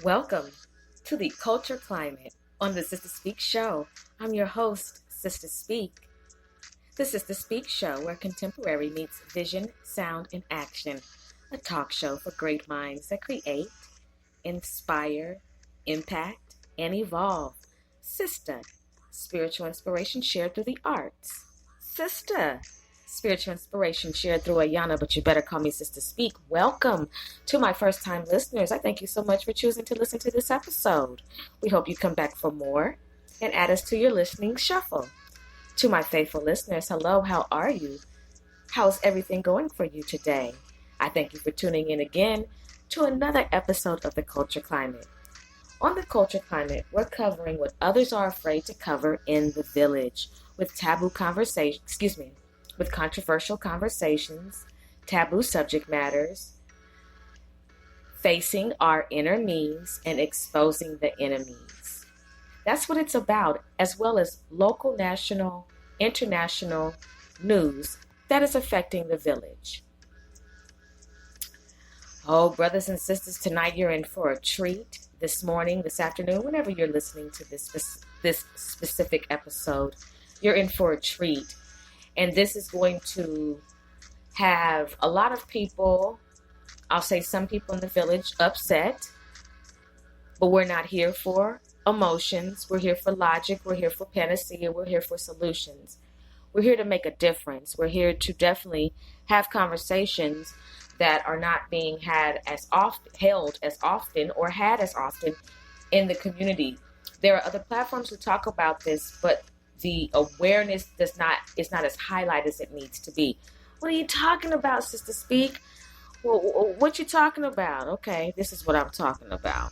Welcome to the Culture Climate on the Sister Speak Show. I'm your host, Sister Speak. The Sister Speak Show, where contemporary meets vision, sound, and action. A talk show for great minds that create, inspire, impact, and evolve. Sister, spiritual inspiration shared through the arts. Sister, spiritual inspiration shared through Ayana, but you better call me Sister Speak. Welcome to my first time listeners. I thank you so much for choosing to listen to this episode. We hope you come back for more and add us to your listening shuffle. To my faithful listeners, hello, how are you? How's everything going for you today? I thank you for tuning in again to another episode of The Culture Climate. On The Culture Climate, we're covering what others are afraid to cover in the village with with controversial conversations, taboo subject matters, facing our inner needs and exposing the enemies. That's what it's about, as well as local, national, international news that is affecting the village. Oh, brothers and sisters, tonight you're in for a treat. This morning, this afternoon, whenever you're listening to this specific episode, you're in for a treat. And this is going to have a lot of people, I'll say some people in the village, upset. But we're not here for emotions. We're here for logic. We're here for panacea. We're here for solutions. We're here to make a difference. We're here to definitely have conversations that are not being held as often in the community. There are other platforms to talk about this, but the awareness is not as highlighted as it needs to be. What are you talking about, Sister Speak? Well, what you talking about? Okay, this is what I'm talking about.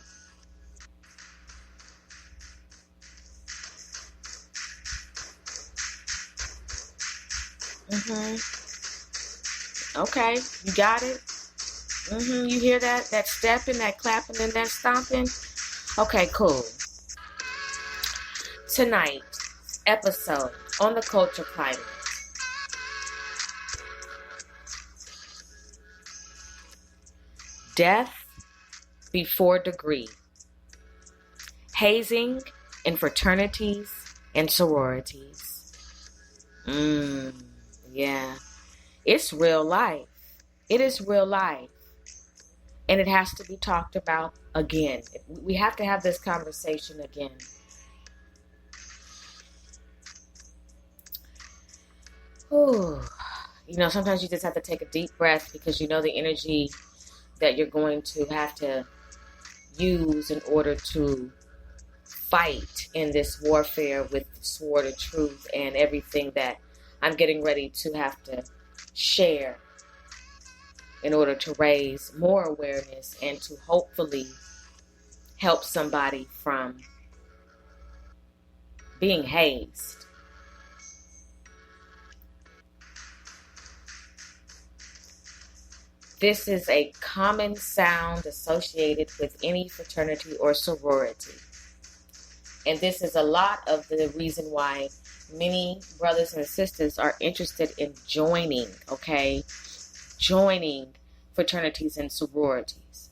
Okay, you got it? You hear that? That stepping, that clapping, and that stomping? Okay, cool. Tonight, episode on the Culture Climate. Death before degree. Hazing in fraternities and sororities. Yeah. It's real life. It is real life. And it has to be talked about again. We have to have this conversation again. Ooh. Sometimes you just have to take a deep breath because you know the energy that you're going to have to use in order to fight in this warfare with the sword of truth and everything that I'm getting ready to have to share in order to raise more awareness and to hopefully help somebody from being hazed. This is a common sound associated with any fraternity or sorority. And this is a lot of the reason why many brothers and sisters are interested in joining fraternities and sororities,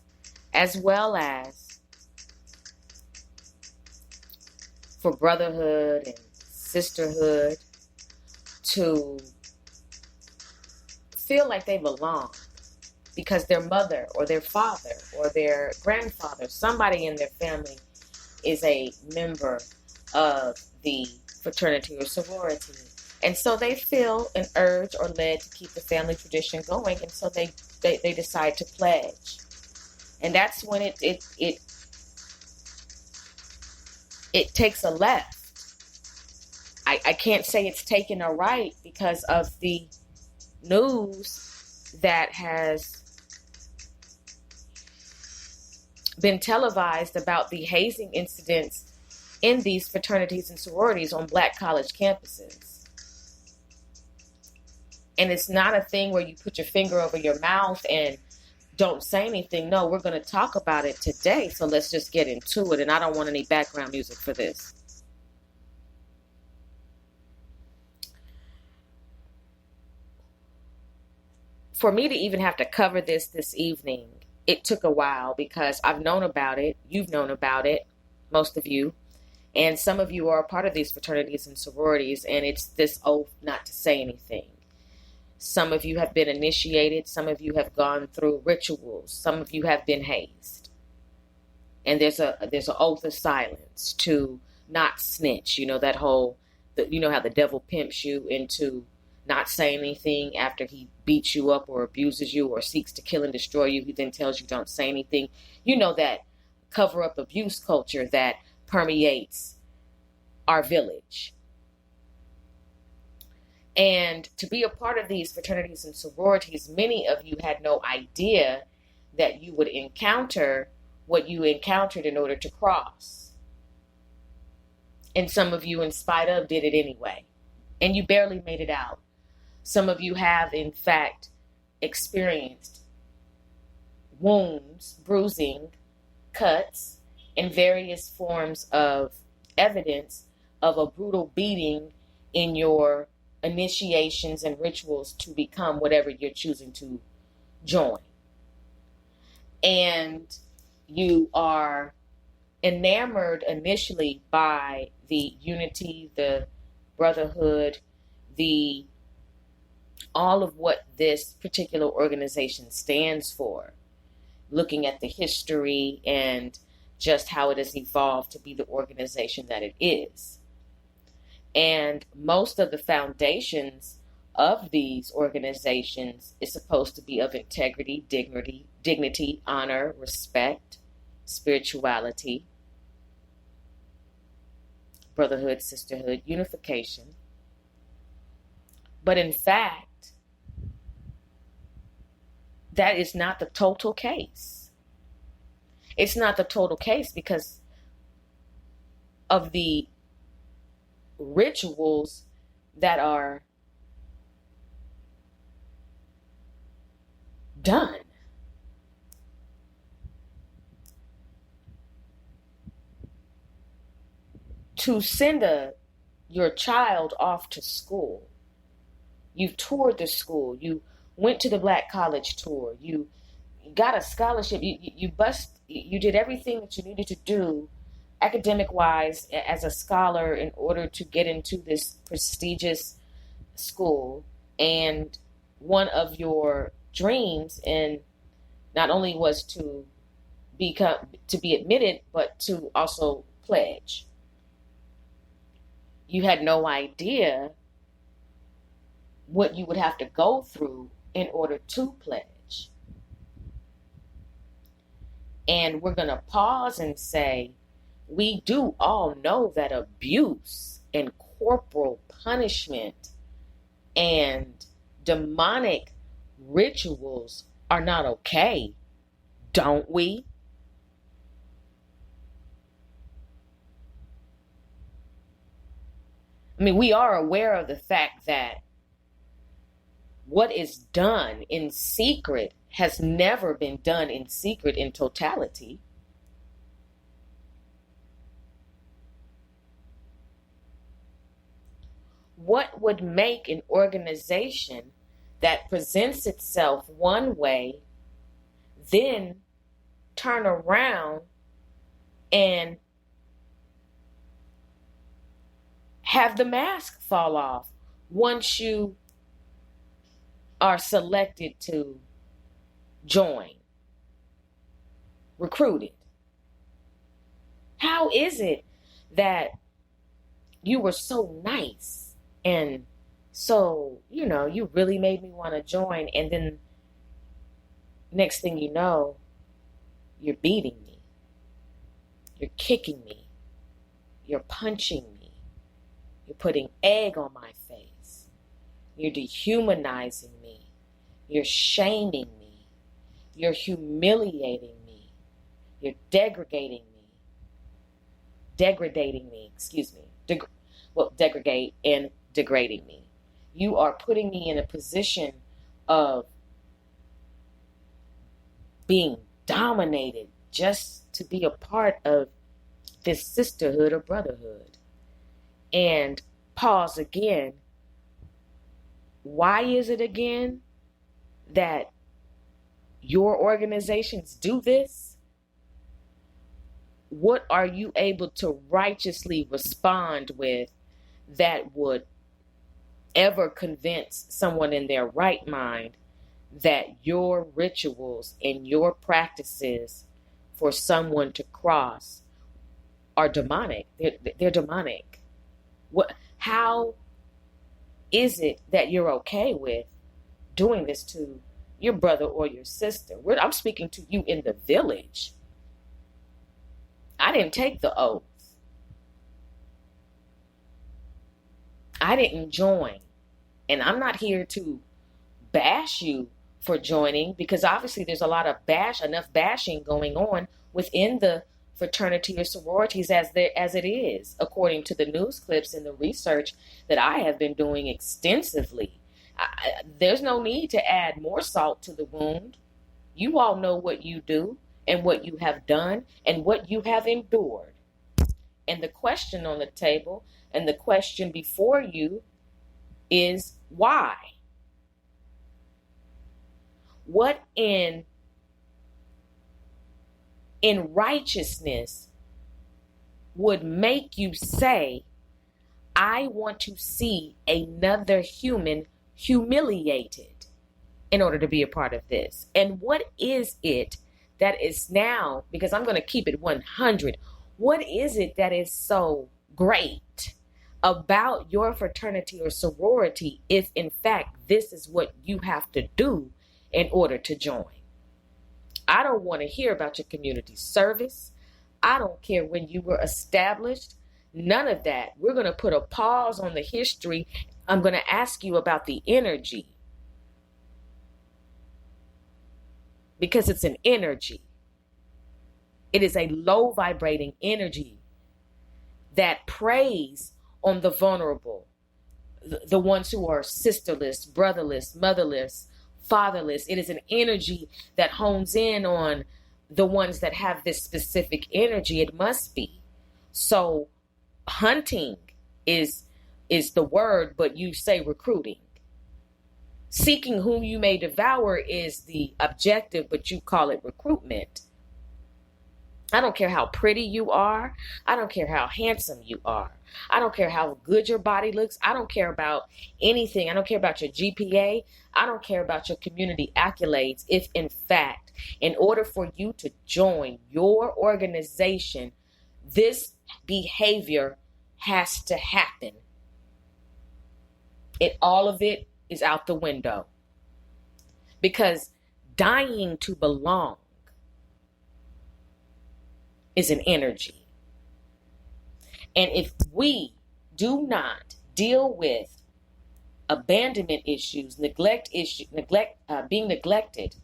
as well as for brotherhood and sisterhood to feel like they belong because their mother or their father or their grandfather, somebody in their family, is a member of the fraternity or sorority. And so they feel an urge or led to keep the family tradition going, and so they decide to pledge. And that's when it takes a left. I can't say it's taken a right because of the news that has been televised about the hazing incidents in these fraternities and sororities on Black college campuses. And it's not a thing where you put your finger over your mouth and don't say anything. No, we're going to talk about it today. So let's just get into it. And I don't want any background music for this. For me to even have to cover this evening it took a while because I've known about it. You've known about it, most of you. And some of you are a part of these fraternities and sororities, and it's this oath not to say anything. Some of you have been initiated. Some of you have gone through rituals. Some of you have been hazed. And there's an oath of silence to not snitch. You know, that whole, you know how the devil pimps you into not saying anything after he beats you up or abuses you or seeks to kill and destroy you. He then tells you don't say anything. You know that cover-up abuse culture that permeates our village. And to be a part of these fraternities and sororities, many of you had no idea that you would encounter what you encountered in order to cross. And some of you, in spite of, did it anyway. And you barely made it out. Some of you have, in fact, experienced wounds, bruising, cuts, and various forms of evidence of a brutal beating in your initiations and rituals to become whatever you're choosing to join. And you are enamored initially by the unity, the brotherhood, the all of what this particular organization stands for, looking at the history and just how it has evolved to be the organization that it is. And most of the foundations of these organizations is supposed to be of integrity, dignity, honor, respect, spirituality, brotherhood, sisterhood, unification. But in fact, that is not the total case. It's not the total case because of the rituals that are done. To send your child off to school, you've toured the school, you went to the Black College tour, you got a scholarship, you did everything that you needed to do academic-wise as a scholar in order to get into this prestigious school. And one of your dreams, and not only was to be admitted, but to also pledge. You had no idea what you would have to go through in order to pledge. And we're going to pause and say, we do all know that abuse and corporal punishment and demonic rituals are not okay, don't we? I mean, we are aware of the fact that what is done in secret has never been done in secret in totality. What would make an organization that presents itself one way, then turn around and have the mask fall off once you are selected to join, recruited? How is it that you were so nice and so, you really made me want to join, and then next thing you know, you're beating me, you're kicking me, you're punching me, you're putting egg on my face, you're dehumanizing me, you're shaming me, you're humiliating me, you're degrading me, degrading and degrading me. You are putting me in a position of being dominated just to be a part of this sisterhood or brotherhood. And pause again. Why is it again that your organizations do this? What are you able to righteously respond with that would ever convince someone in their right mind that your rituals and your practices for someone to cross are demonic? They're demonic. How is it that you're okay with doing this to your brother or your sister? I'm speaking to you in the village. I didn't take the oath. I didn't join. And I'm not here to bash you for joining, because obviously there's a lot of enough bashing going on within the fraternity or sororities as it is, according to the news clips and the research that I have been doing extensively. There's no need to add more salt to the wound. You all know what you do and what you have done and what you have endured. And the question on the table and the question before you is why? What in righteousness would make you say, I want to see another human humiliated in order to be a part of this? And what is it that is now, because I'm going to keep it 100, what is it that is so great about your fraternity or sorority if in fact this is what you have to do in order to join? I don't want to hear about your community service. I don't care when you were established. None of that. We're going to put a pause on the history. I'm going to ask you about the energy, because it's an energy. It is a low vibrating energy that preys on the vulnerable, the ones who are sisterless, brotherless, motherless, fatherless. It is an energy that hones in on the ones that have this specific energy. It must be. So hunting is the word, but you say recruiting. Seeking whom you may devour is the objective, but you call it recruitment. I don't care how pretty you are. I don't care how handsome you are. I don't care how good your body looks. I don't care about anything. I don't care about your GPA. I don't care about your community accolades. If in fact, in order for you to join your organization, this behavior has to happen. All of it is out the window. Because dying to belong is an energy. And if we do not deal with abandonment issues, being neglected,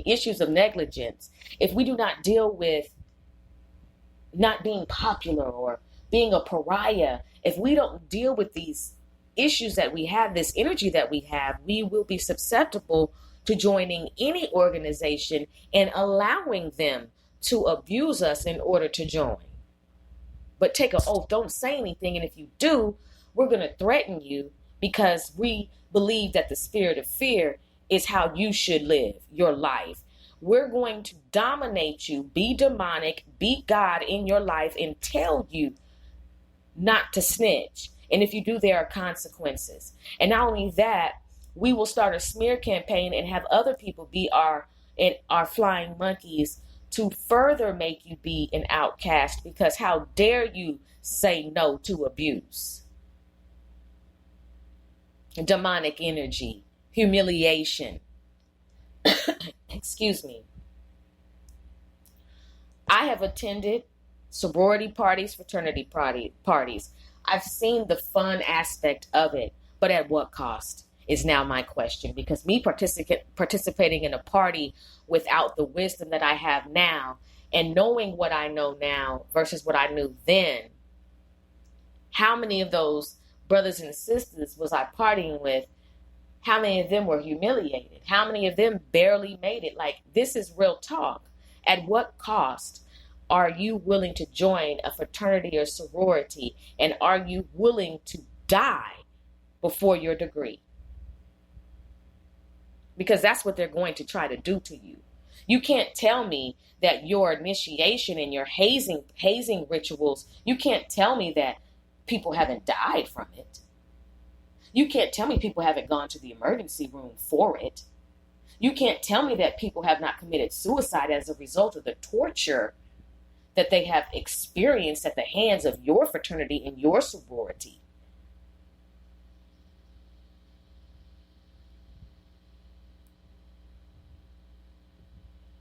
issues of negligence, if we do not deal with not being popular or being a pariah, if we don't deal with these issues that we have, this energy that we have, we will be susceptible to joining any organization and allowing them to abuse us in order to join. But take an oath, don't say anything. And if you do, we're going to threaten you, because we believe that the spirit of fear is how you should live your life. We're going to dominate you, be demonic, be God in your life, and tell you not to snitch. And if you do, there are consequences. And not only that, we will start a smear campaign and have other people be our flying monkeys to further make you be an outcast, because how dare you say no to abuse? Demonic energy, humiliation. Excuse me. I have attended sorority parties, fraternity parties. I've seen the fun aspect of it, but at what cost is now my question, because me participating in a party without the wisdom that I have now and knowing what I know now versus what I knew then, how many of those brothers and sisters was I partying with? How many of them were humiliated? How many of them barely made it? Like, this is real talk. At what cost are you willing to join a fraternity or sorority? And are you willing to die before your degree? because that's what they're going to try to do to you. You can't tell me that your initiation and your hazing rituals, you can't tell me that people haven't died from it. You can't tell me people haven't gone to the emergency room for it. You can't tell me that people have not committed suicide as a result of the torture that they have experienced at the hands of your fraternity and your sorority.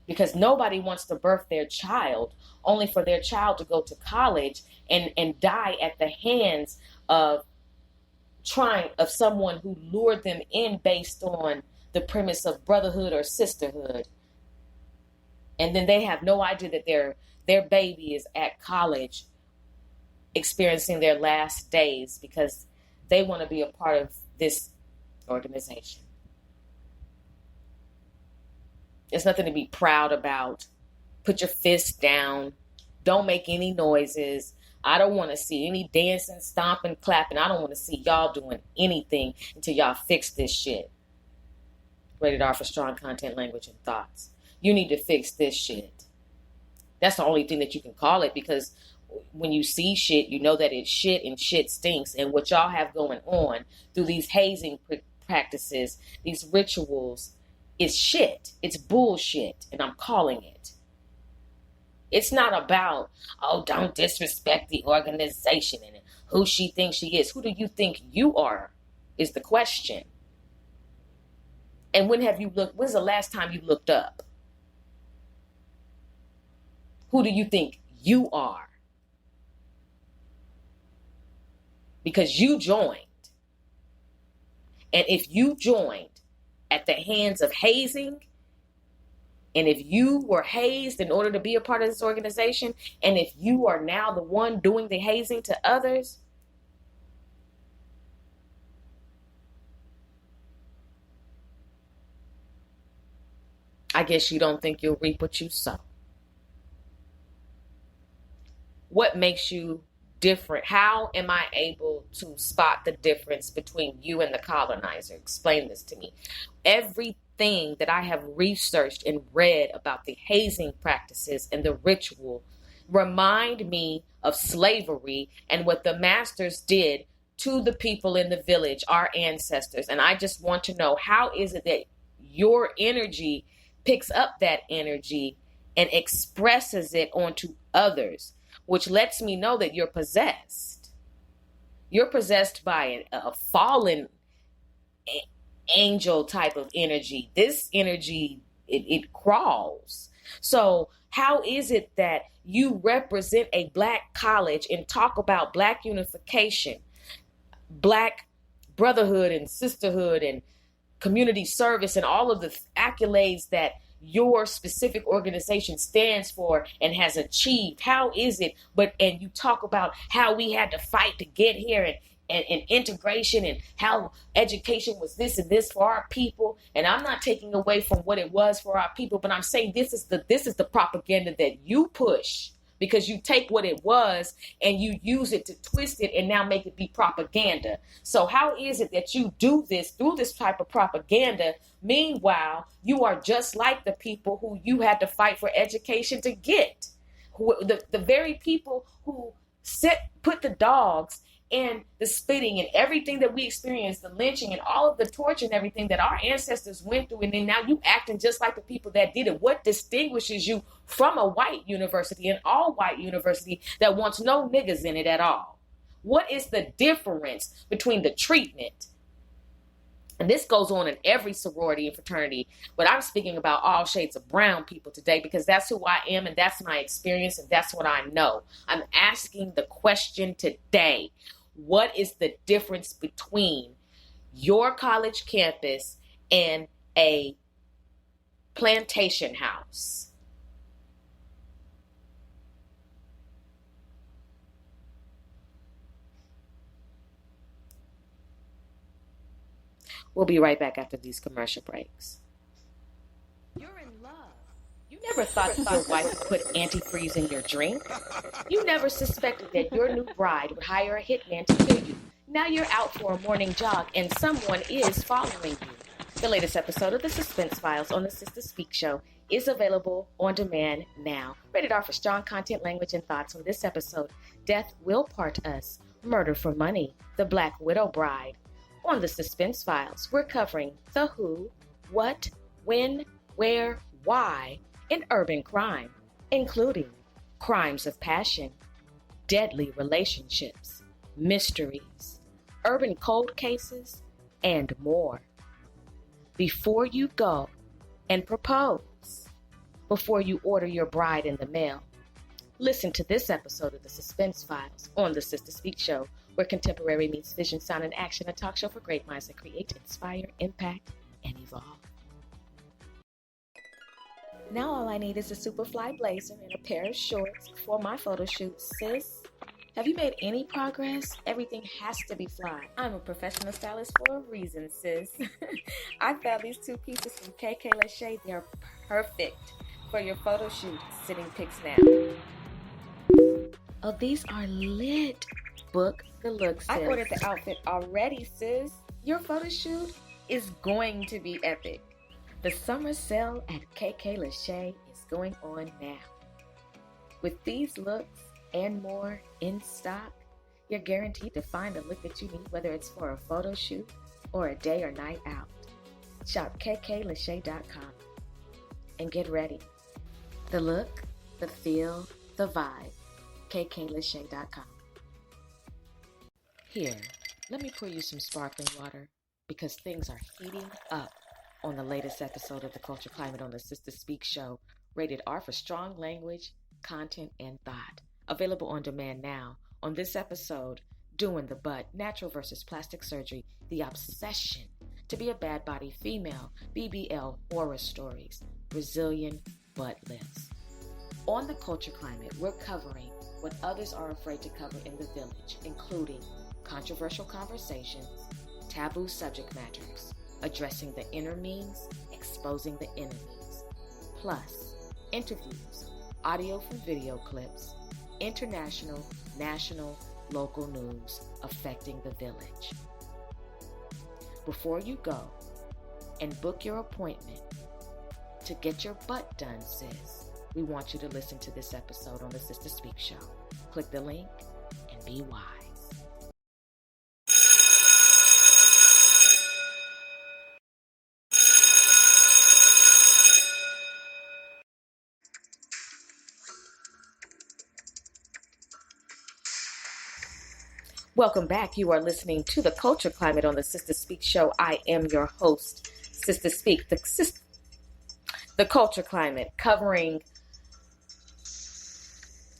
Because nobody wants to birth their child only for their child to go to college and die at the hands of someone who lured them in based on the premise of brotherhood or sisterhood. And then they have no idea that their baby is at college experiencing their last days because they want to be a part of this organization. It's nothing to be proud about. Put your fist down. Don't make any noises. I don't want to see any dancing, stomping, clapping. I don't want to see y'all doing anything until y'all fix this shit. Rated R for strong content, language, and thoughts. You need to fix this shit. That's the only thing that you can call it, because when you see shit, you know that it's shit and shit stinks. And what y'all have going on through these hazing practices, these rituals, is shit. It's bullshit, and I'm calling it. It's not about, oh, don't disrespect the organization and who she thinks she is. Who do you think you are is the question. And when's the last time you looked up? Who do you think you are? Because you joined. And if you joined at the hands of hazing, and if you were hazed in order to be a part of this organization, and if you are now the one doing the hazing to others, I guess you don't think you'll reap what you sow. What makes you different? How am I able to spot the difference between you and the colonizer? Explain this to me. Everything that I have researched and read about the hazing practices and the ritual remind me of slavery and what the masters did to the people in the village, our ancestors. And I just want to know, how is it that your energy picks up that energy and expresses it onto others, which lets me know that you're possessed. You're possessed by a fallen angel type of energy. This energy, it crawls. So how is it that you represent a Black college and talk about Black unification, Black brotherhood and sisterhood and community service and all of the accolades that your specific organization stands for and has achieved? How is it, and you talk about how we had to fight to get here and integration and how education was this and this for our people. And I'm not taking away from what it was for our people, but I'm saying this is the propaganda that you push, because you take what it was and you use it to twist it and now make it be propaganda. So how is it that you do this through this type of propaganda? Meanwhile, you are just like the people who you had to fight for education to get. The very people who put the dogs and the spitting and everything that we experienced, the lynching and all of the torture and everything that our ancestors went through, and then now you acting just like the people that did it. What distinguishes you from a white university, an all-white university that wants no niggas in it at all? What is the difference between the treatment? And this goes on in every sorority and fraternity, but I'm speaking about all shades of brown people today, because that's who I am and that's my experience and that's what I know. I'm asking the question today: what is the difference between your college campus and a plantation house? We'll be right back after these commercial breaks. You're in love. You never thought that your wife would put antifreeze in your drink. You never suspected that your new bride would hire a hitman to kill you. Now you're out for a morning jog and someone is following you. The latest episode of the Suspense Files on the Sister Speak Show is available on demand now. Rated R for strong content, language, and thoughts. On this episode, Death Will Part Us, Murder for Money, The Black Widow Bride. On the Suspense Files, we're covering the who, what, when, where, why in urban crime, including crimes of passion, deadly relationships, mysteries, urban cold cases, and more. Before you go and propose, before you order your bride in the mail, listen to this episode of the Suspense Files on the Sister Speak Show, where contemporary meets vision, sound, and action, a talk show for great minds that create, inspire, impact, and evolve. Now all I need is a Superfly blazer and a pair of shorts for my photo shoot. Sis, have you made any progress? Everything has to be fly. I'm a professional stylist for a reason, sis. I found these two pieces from KK Lachey. They're perfect for your photo shoot. Sitting pics now. Oh, these are lit. Book the look, sis. I ordered the outfit already, sis. Your photo shoot is going to be epic. The summer sale at KK Lachey is going on now. With these looks and more in stock, you're guaranteed to find the look that you need, whether it's for a photo shoot or a day or night out. Shop kklachey.com and get ready. The look, the feel, the vibe. kklachey.com. Here, let me pour you some sparkling water because things are heating up on the latest episode of The Culture Climate on the Sister Speak Show, rated R for strong language, content, and thought. Available on demand now. On this episode, Doing the Butt, Natural versus Plastic Surgery, The Obsession to Be a Bad Body Female, BBL Horror Stories, Brazilian Butt Lifts. On The Culture Climate, we're covering what others are afraid to cover in the village, including controversial conversations, taboo subject matters, addressing the inner means, exposing the enemies, plus interviews, audio from video clips, international, national, local news affecting the village. Before you go and book your appointment to get your butt done, sis, we want you to listen to this episode on the Sister Speak Show. Click the link and be wise. Welcome back. You are listening to The Culture Climate on the Sister Speak Show. I am your host, Sister Speak, the Culture Climate, covering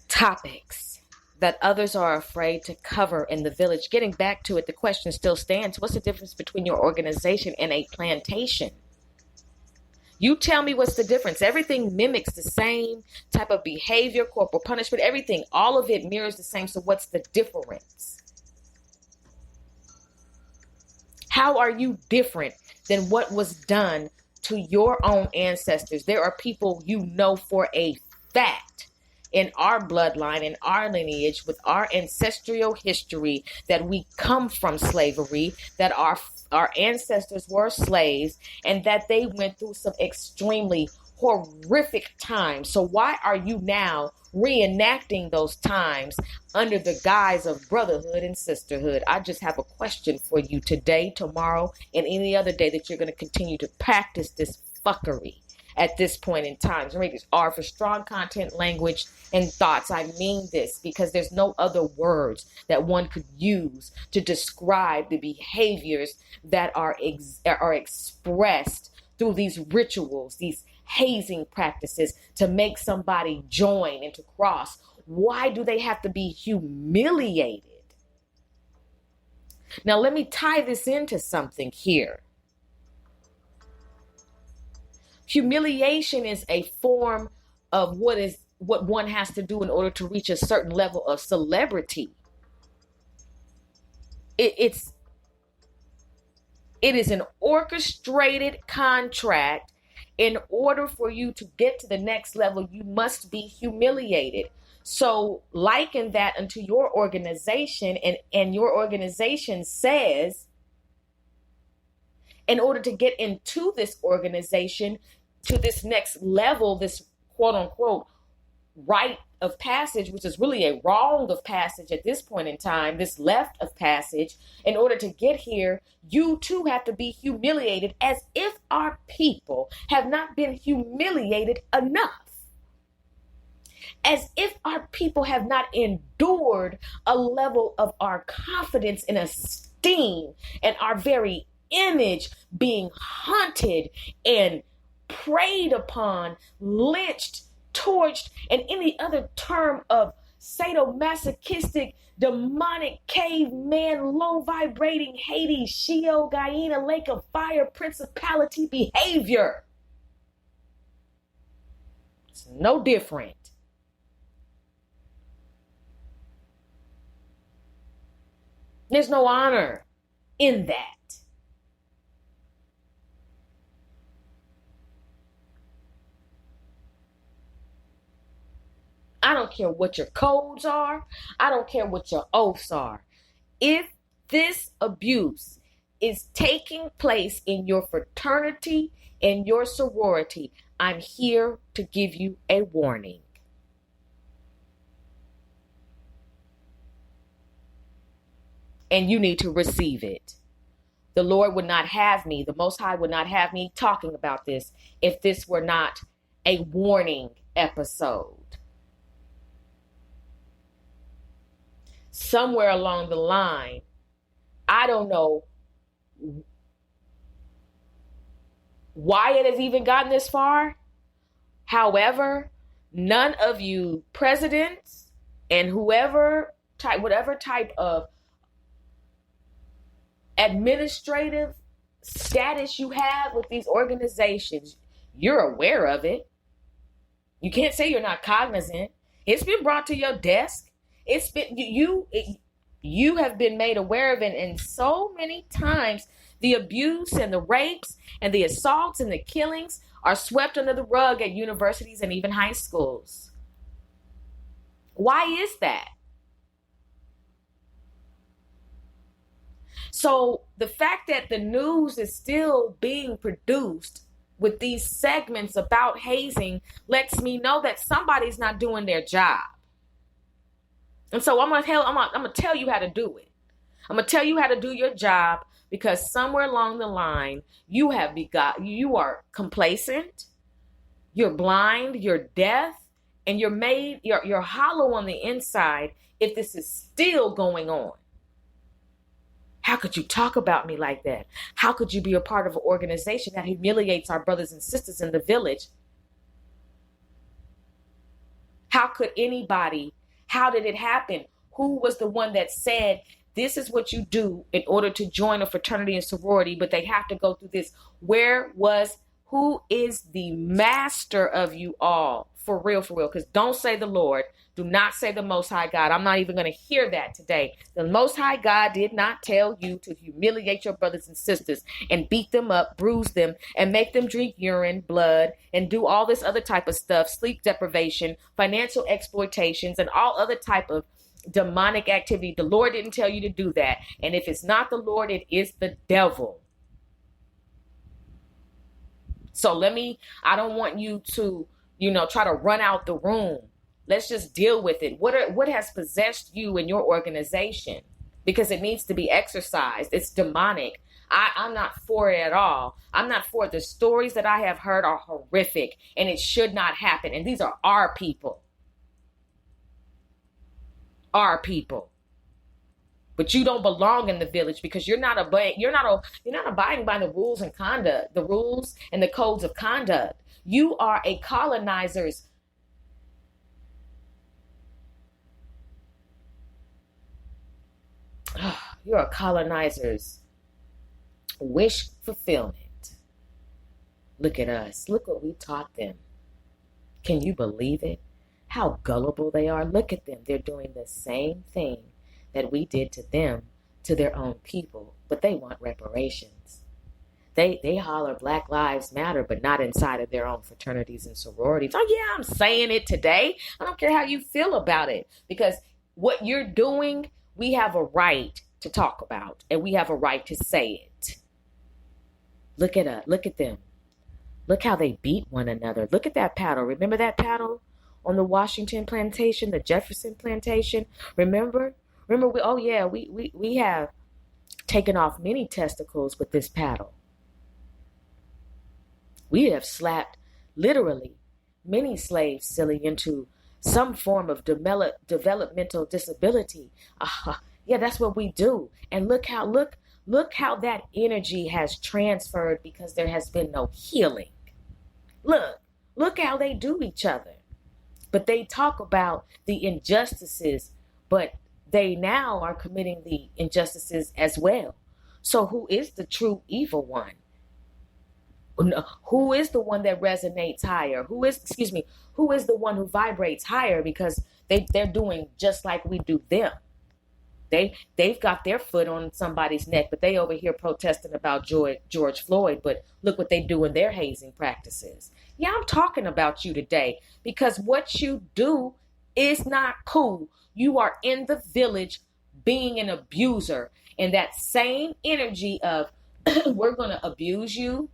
topics that others are afraid to cover in the village. Getting back to it, the question still stands. What's the difference between your organization and a plantation? You tell me what's the difference. Everything mimics the same type of behavior, corporal punishment, everything. All of it mirrors the same. So what's the difference? How are you different than what was done to your own ancestors? There are people you know for a fact in our bloodline, in our lineage, with our ancestral history, that we come from slavery, that our ancestors were slaves, and that they went through some extremely horrific times. So why are you now reenacting those times under the guise of brotherhood and sisterhood? I just have a question for you today, tomorrow, and any other day that you're going to continue to practice this fuckery at this point in time. So ratings R for strong content, language, and thoughts. I mean this because there's no other words that one could use to describe the behaviors that are expressed through these rituals, these hazing practices to make somebody join and to cross. Why do they have to be humiliated? Now, let me tie this into something here. Humiliation is a form of what one has to do in order to reach a certain level of celebrity. It is an orchestrated contract. In order for you to get to the next level, you must be humiliated. So liken that unto your organization, and your organization says, in order to get into this organization, to this next level, this quote unquote rite of passage, which is really a wrong of passage at this point in time, this left of passage, in order to get here, you too have to be humiliated, as if our people have not been humiliated enough. As if our people have not endured a level of our confidence and esteem and our very image being hunted and preyed upon, lynched, torched, and any other term of sadomasochistic, demonic, caveman, low vibrating, Hades, Sheol, Guyena, lake of fire, principality behavior. It's no different. There's no honor in that. I don't care what your codes are. I don't care what your oaths are. If this abuse is taking place in your fraternity and your sorority, I'm here to give you a warning. And you need to receive it. The Lord would not have me, the Most High would not have me talking about this if this were not a warning episode. Somewhere along the line, I don't know why it has even gotten this far. However, none of you presidents and whatever type of administrative status you have with these organizations, you're aware of it. You can't say you're not cognizant. It's been brought to your desk. It's been you have been made aware of it, and so many times the abuse and the rapes and the assaults and the killings are swept under the rug at universities and even high schools. Why is that? So the fact that the news is still being produced with these segments about hazing lets me know that somebody's not doing their job. And so I'm gonna tell you how to do it. I'm gonna tell you how to do your job, because somewhere along the line you are complacent, you're blind, you're deaf, and you're hollow on the inside if this is still going on. How could you talk about me like that? How could you be a part of an organization that humiliates our brothers and sisters in the village? How could anybody? How did it happen? Who was the one that said, this is what you do in order to join a fraternity and sorority, but they have to go through this? Who is the master of you all? For real, because don't say the Lord. Do not say the Most High God. I'm not even going to hear that today. The Most High God did not tell you to humiliate your brothers and sisters and beat them up, bruise them, and make them drink urine, blood, and do all this other type of stuff, sleep deprivation, financial exploitations, and all other type of demonic activity. The Lord didn't tell you to do that. And if it's not the Lord, it is the devil. So I don't want you to, try to run out the room. Let's just deal with it. What has possessed you and your organization? Because it needs to be exorcised. It's demonic. I'm not for it at all. I'm not for it. The stories that I have heard are horrific, and it should not happen. And these are our people. Our people. But you don't belong in the village because you're not abiding by the rules and conduct, the rules and the codes of conduct. You are a colonizer's you're a colonizer's wish fulfillment. Look at us. Look what we taught them. Can you believe it? How gullible they are. Look at them. They're doing the same thing that we did to them, to their own people, but they want reparations. They holler Black Lives Matter, but not inside of their own fraternities and sororities. Oh yeah, I'm saying it today. I don't care how you feel about it, because what you're doing, we have a right to talk about, and we have a right to say it. Look at them. Look how they beat one another. Look at that paddle. Remember that paddle on the Washington plantation, the Jefferson plantation? Remember? Remember we have taken off many testicles with this paddle. We have slapped literally many slaves silly into some form of developmental disability. Yeah, that's what we do. And look how that energy has transferred because there has been no healing. Look how they do each other. But they talk about the injustices, but they now are committing the injustices as well. So who is the true evil one? Who is the one that resonates higher? Who is the one who vibrates higher? Because they're doing just like we do them. They've got their foot on somebody's neck, but they over here protesting about George Floyd. But look what they do in their hazing practices. Yeah, I'm talking about you today because what you do is not cool. You are in the village being an abuser, and that same energy of we're going to abuse you,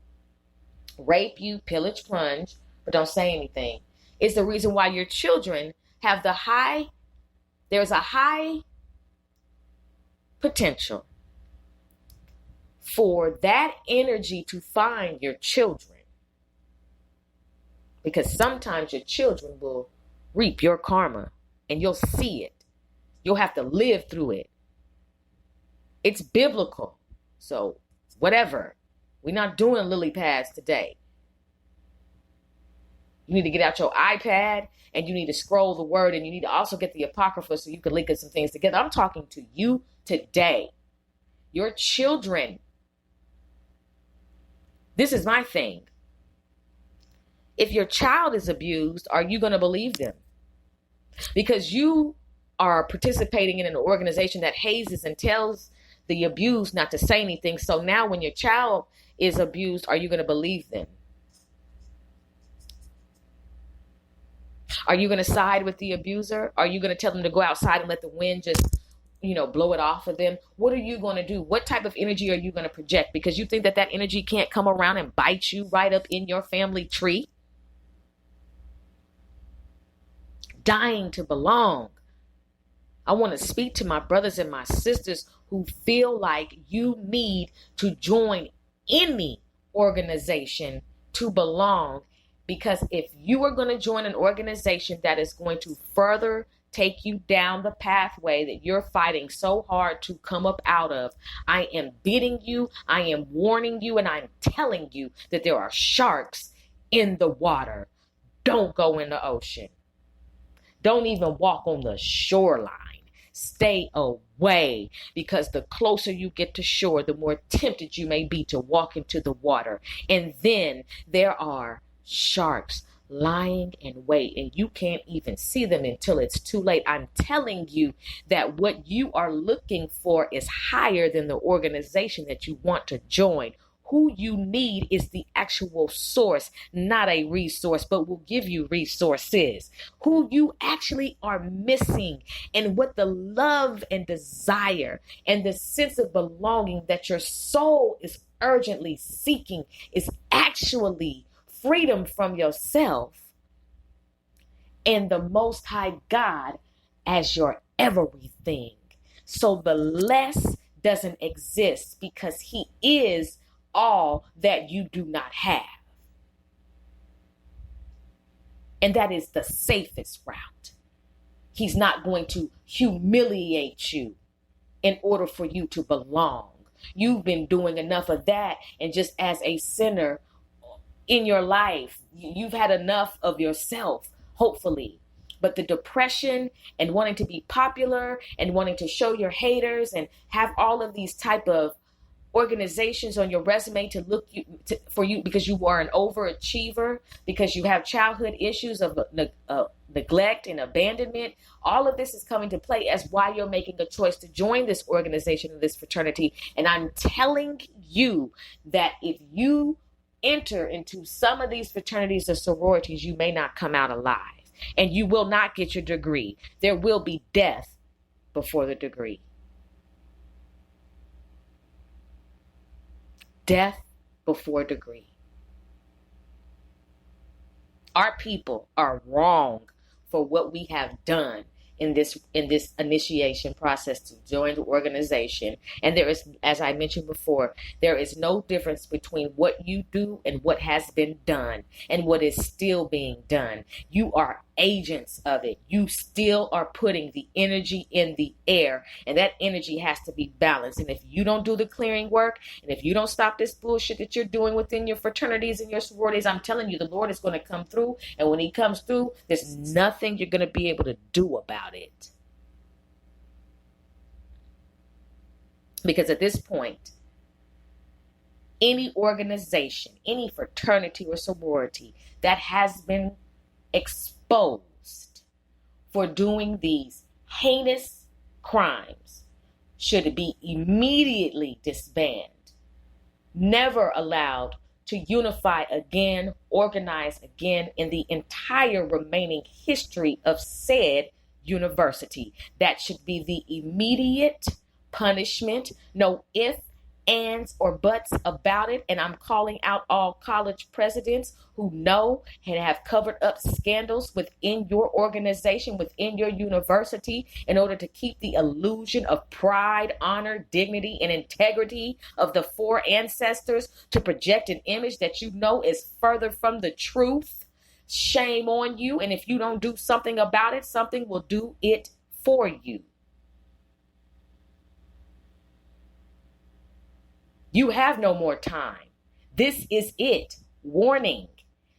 rape you, pillage, plunge, but don't say anything, is the reason why your children have there's a high potential for that energy to find your children. Because sometimes your children will reap your karma and you'll see it. You'll have to live through it. It's biblical. So whatever. We're not doing lily pads today. You need to get out your iPad and you need to scroll the word and you need to also get the Apocrypha so you can link some things together. I'm talking to you today. Your children. This is my thing. If your child is abused, are you going to believe them? Because you are participating in an organization that hazes and tells the abused not to say anything. So now when your child is abused, are you going to believe them? Are you going to side with the abuser? Are you going to tell them to go outside and let the wind just, blow it off of them? What are you going to do? What type of energy are you going to project? Because you think that energy can't come around and bite you right up in your family tree? Dying to belong. I want to speak to my brothers and my sisters who feel like you need to join any organization to belong. Because if you are going to join an organization that is going to further take you down the pathway that you're fighting so hard to come up out of, I am bidding you, I am warning you, and I'm telling you that there are sharks in the water. Don't go in the ocean. Don't even walk on the shoreline. Stay away, because the closer you get to shore, the more tempted you may be to walk into the water. And then there are sharks lying in wait, and you can't even see them until it's too late. I'm telling you that what you are looking for is higher than the organization that you want to join. Who you need is the actual source, not a resource, but will give you resources. Who you actually are missing, and what the love and desire and the sense of belonging that your soul is urgently seeking is actually freedom from yourself and the Most High God as your everything. So the less doesn't exist because He is all that you do not have. And that is the safest route. He's not going to humiliate you in order for you to belong. You've been doing enough of that, and just as a sinner in your life, you've had enough of yourself, hopefully. But the depression and wanting to be popular and wanting to show your haters and have all of these type of organizations on your resume to look for you because you are an overachiever, because you have childhood issues of neglect and abandonment. All of this is coming to play as why you're making a choice to join this organization, this fraternity. And I'm telling you that if you enter into some of these fraternities or sororities, you may not come out alive, and you will not get your degree. There will be death before the degree. Death before degree. Our people are wrong for what we have done in this initiation process to join the organization. And there is, as I mentioned before, there is no difference between what you do and what has been done and what is still being done. You are agents of it. You still are putting the energy in the air, and that energy has to be balanced. And if you don't do the clearing work, and if you don't stop this bullshit that you're doing within your fraternities and your sororities, I'm telling you, the Lord is going to come through. And when he comes through, there's nothing you're going to be able to do about it. Because at this point, any organization, any fraternity or sorority that has been exposed for doing these heinous crimes should be immediately disbanded, never allowed to unify again, organize again in the entire remaining history of said university. That should be the immediate punishment. No ifs, ands, or buts about it. And I'm calling out all college presidents who know and have covered up scandals within your organization, within your university, in order to keep the illusion of pride, honor, dignity, and integrity of the four ancestors, to project an image that you know is further from the truth. Shame on you. And if you don't do something about it, something will do it for you. You have no more time. This is it. Warning.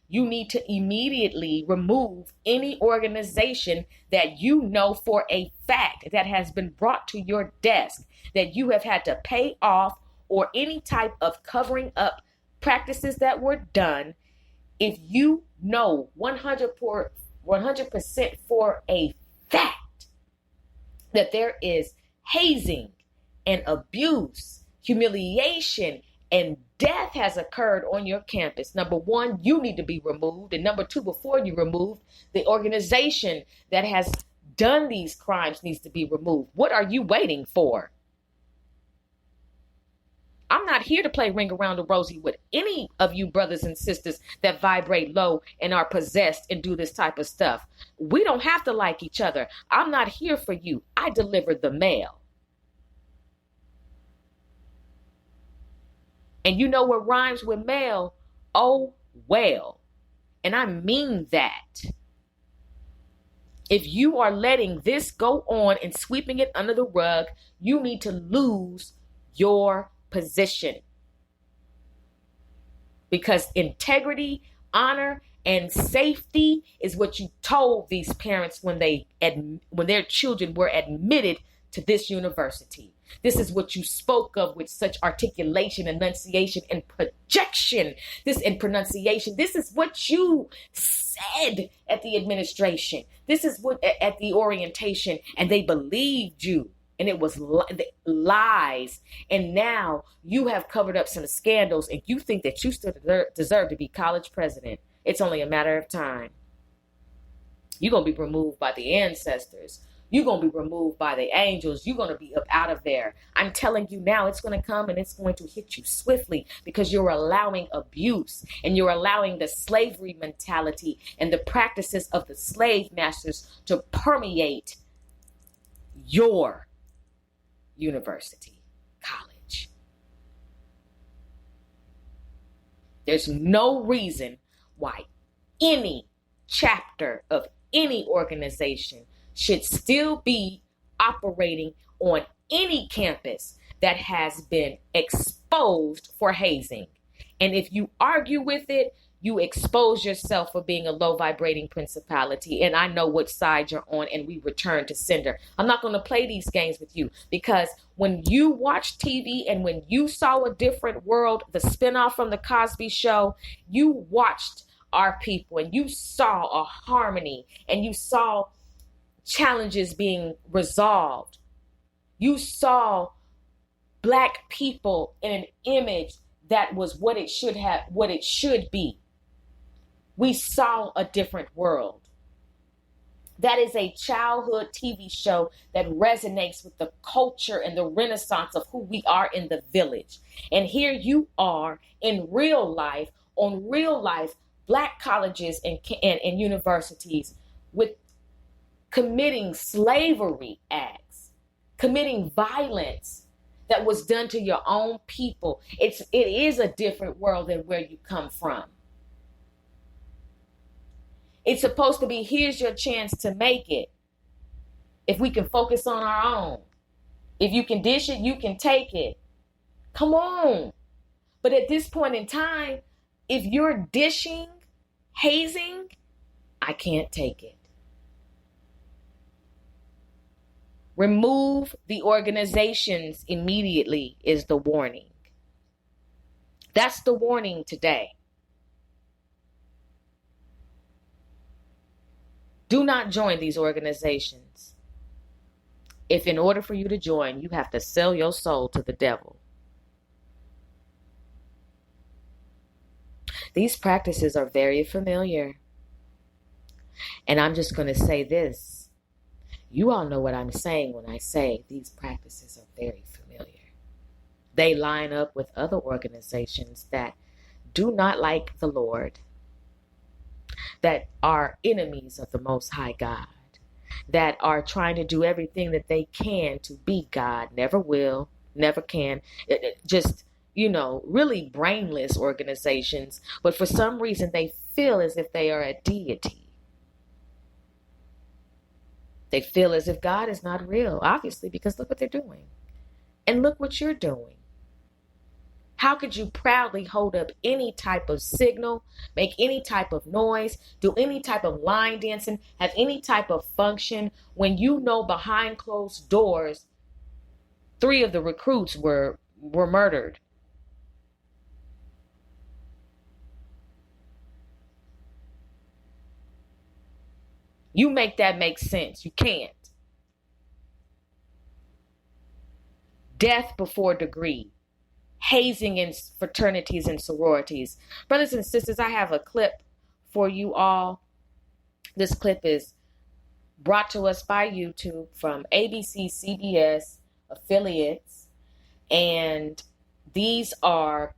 You need to immediately remove any organization that you know for a fact that has been brought to your desk, that you have had to pay off, or any type of covering up practices that were done. If you know 100% for a fact that there is hazing and abuse, humiliation, and death has occurred on your campus, number one, you need to be removed. And number two, before you remove, the organization that has done these crimes needs to be removed. What are you waiting for? I'm not here to play ring around the rosy with any of you brothers and sisters that vibrate low and are possessed and do this type of stuff. We don't have to like each other. I'm not here for you. I deliver the mail. And you know what rhymes with mail? Oh, well. And I mean that. If you are letting this go on and sweeping it under the rug, you need to lose your position. Because integrity, honor, and safety is what you told these parents when their children were admitted to this university. This is what you spoke of with such articulation, enunciation, and projection. This and pronunciation. This is what you said at the administration. This is what at the orientation, and they believed you. And it was lies. And now you have covered up some scandals, and you think that you still deserve to be college president. It's only a matter of time. You're going to be removed by the ancestors. You're going to be removed by the angels. You're going to be up out of there. I'm telling you now, it's going to come and it's going to hit you swiftly, because you're allowing abuse and you're allowing the slavery mentality and the practices of the slave masters to permeate your university, college. There's no reason why any chapter of any organization should still be operating on any campus that has been exposed for hazing. And if you argue with it, you expose yourself for being a low vibrating principality. And I know what side you're on, and we return to sender. I'm not going to play these games with you, because when you watch TV and when you saw A Different World, the spinoff from the Cosby Show, you watched our people and you saw a harmony and you saw challenges being resolved. You saw Black people in an image that was what it should be. We saw a different world. That is a childhood TV show that resonates with the culture and the renaissance of who we are in the village. And here you are in real life, on real life, Black colleges and universities with committing slavery acts, committing violence that was done to your own people. It is a different world than where you come from. It's supposed to be, here's your chance to make it. If we can focus on our own. If you can dish it, you can take it. Come on. But at this point in time, if you're dishing, hazing, I can't take it. Remove the organizations immediately is the warning. That's the warning today. Do not join these organizations. If in order for you to join, you have to sell your soul to the devil. These practices are very familiar. And I'm just going to say this. You all know what I'm saying when I say these practices are very familiar. They line up with other organizations that do not like the Lord, that are enemies of the Most High God, that are trying to do everything that they can to be God, never will, never can, just, really brainless organizations, but for some reason they feel as if they are a deity. They feel as if God is not real, obviously, because look what they're doing. And look what you're doing. How could you proudly hold up any type of signal, make any type of noise, do any type of line dancing, have any type of function when you know behind closed doors 3 of the recruits were murdered? You make that make sense. You can't. Death before degree. Hazing in fraternities and sororities. Brothers and sisters, I have a clip for you all. This clip is brought to us by YouTube from ABC, CBS affiliates. And these are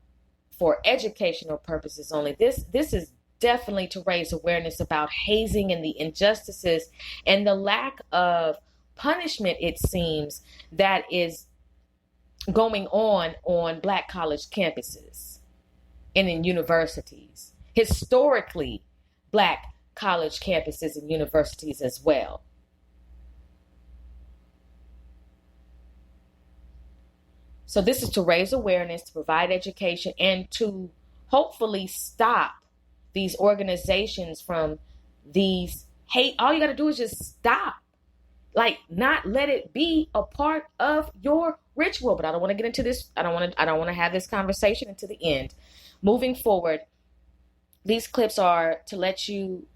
for educational purposes only. This is definitely to raise awareness about hazing and the injustices and the lack of punishment, it seems, that is going on Black college campuses and in universities. Historically, Black college campuses and universities as well. So this is to raise awareness, to provide education, and to hopefully stop these organizations from these hate. All you got to do is just stop. Like, not let it be a part of your ritual. But I don't want to get into this. I don't want to have this conversation until the end. Moving forward, these clips are to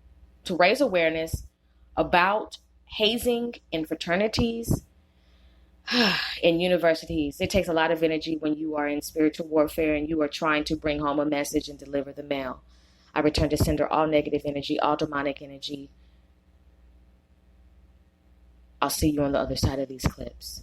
raise awareness about hazing in fraternities in universities. It takes a lot of energy when you are in spiritual warfare and you are trying to bring home a message and deliver the mail. I return to sender all negative energy, all demonic energy. I'll see you on the other side of these clips.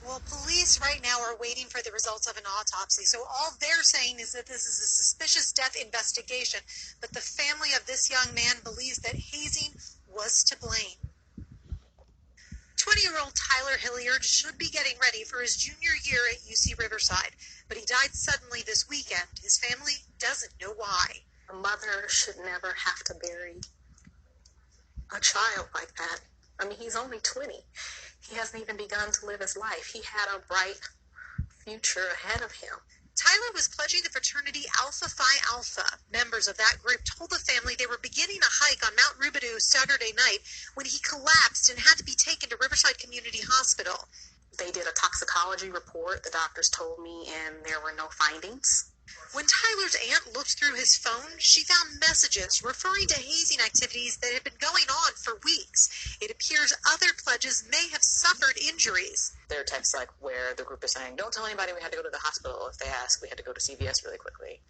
Well, police right now are waiting for the results of an autopsy. So all they're saying is that this is a suspicious death investigation. But the family of this young man believes that hazing was to blame. 20-year-old Tyler Hilliard should be getting ready for his junior year at UC Riverside, but he died suddenly this weekend. His family doesn't know why. A mother should never have to bury a child like that. I mean, he's only 20. He hasn't even begun to live his life. He had a bright future ahead of him. Tyler was pledging the fraternity Alpha Phi Alpha. Members of that group told the family they were beginning a hike on Mount Rubidoux Saturday night when he collapsed and had to be taken to Riverside Community Hospital. They did a toxicology report, the doctors told me, and there were no findings. When Tyler's aunt looked through his phone, she found messages referring to hazing activities that had been going on for weeks. It appears other pledges may have suffered injuries. There are texts like where the group is saying, don't tell anybody we had to go to the hospital. If they ask, we had to go to CVS really quickly.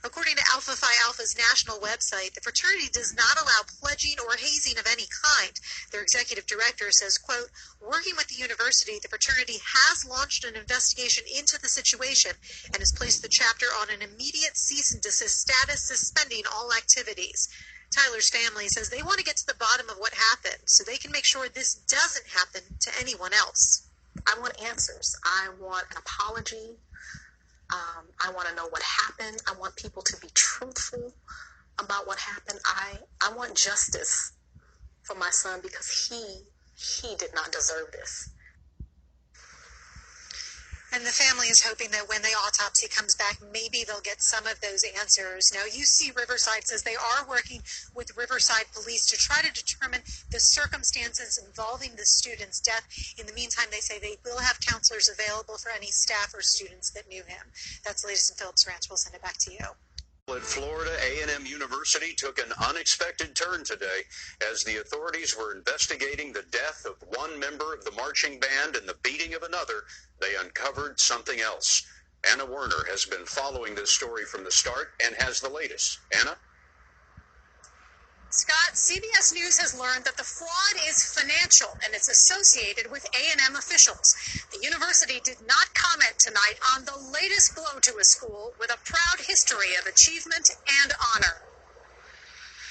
According to Alpha Phi Alpha's national website, the fraternity does not allow pledging or hazing of any kind. Their executive director says, quote, working with the university, the fraternity has launched an investigation into the situation and has placed the chapter on an immediate cease and desist status, suspending all activities. Tyler's family says they want to get to the bottom of what happened so they can make sure this doesn't happen to anyone else. I want answers. I want an apology. I want to know what happened. I want people to be truthful about what happened. I want justice for my son because he did not deserve this. And the family is hoping that when the autopsy comes back, maybe they'll get some of those answers. Now, UC Riverside says they are working with Riverside Police to try to determine the circumstances involving the student's death. In the meantime, they say they will have counselors available for any staff or students that knew him. That's the latest in Phillips Ranch. We'll send it back to you. At Florida A&M University took an unexpected turn today as the authorities were investigating the death of one member of the marching band and the beating of another. They uncovered something else. Anna Werner has been following this story from the start and has the latest. Anna? Scott, CBS News has learned that the fraud is financial and it's associated with A&M officials. The university did not comment tonight on the latest blow to a school with a proud history of achievement and honor.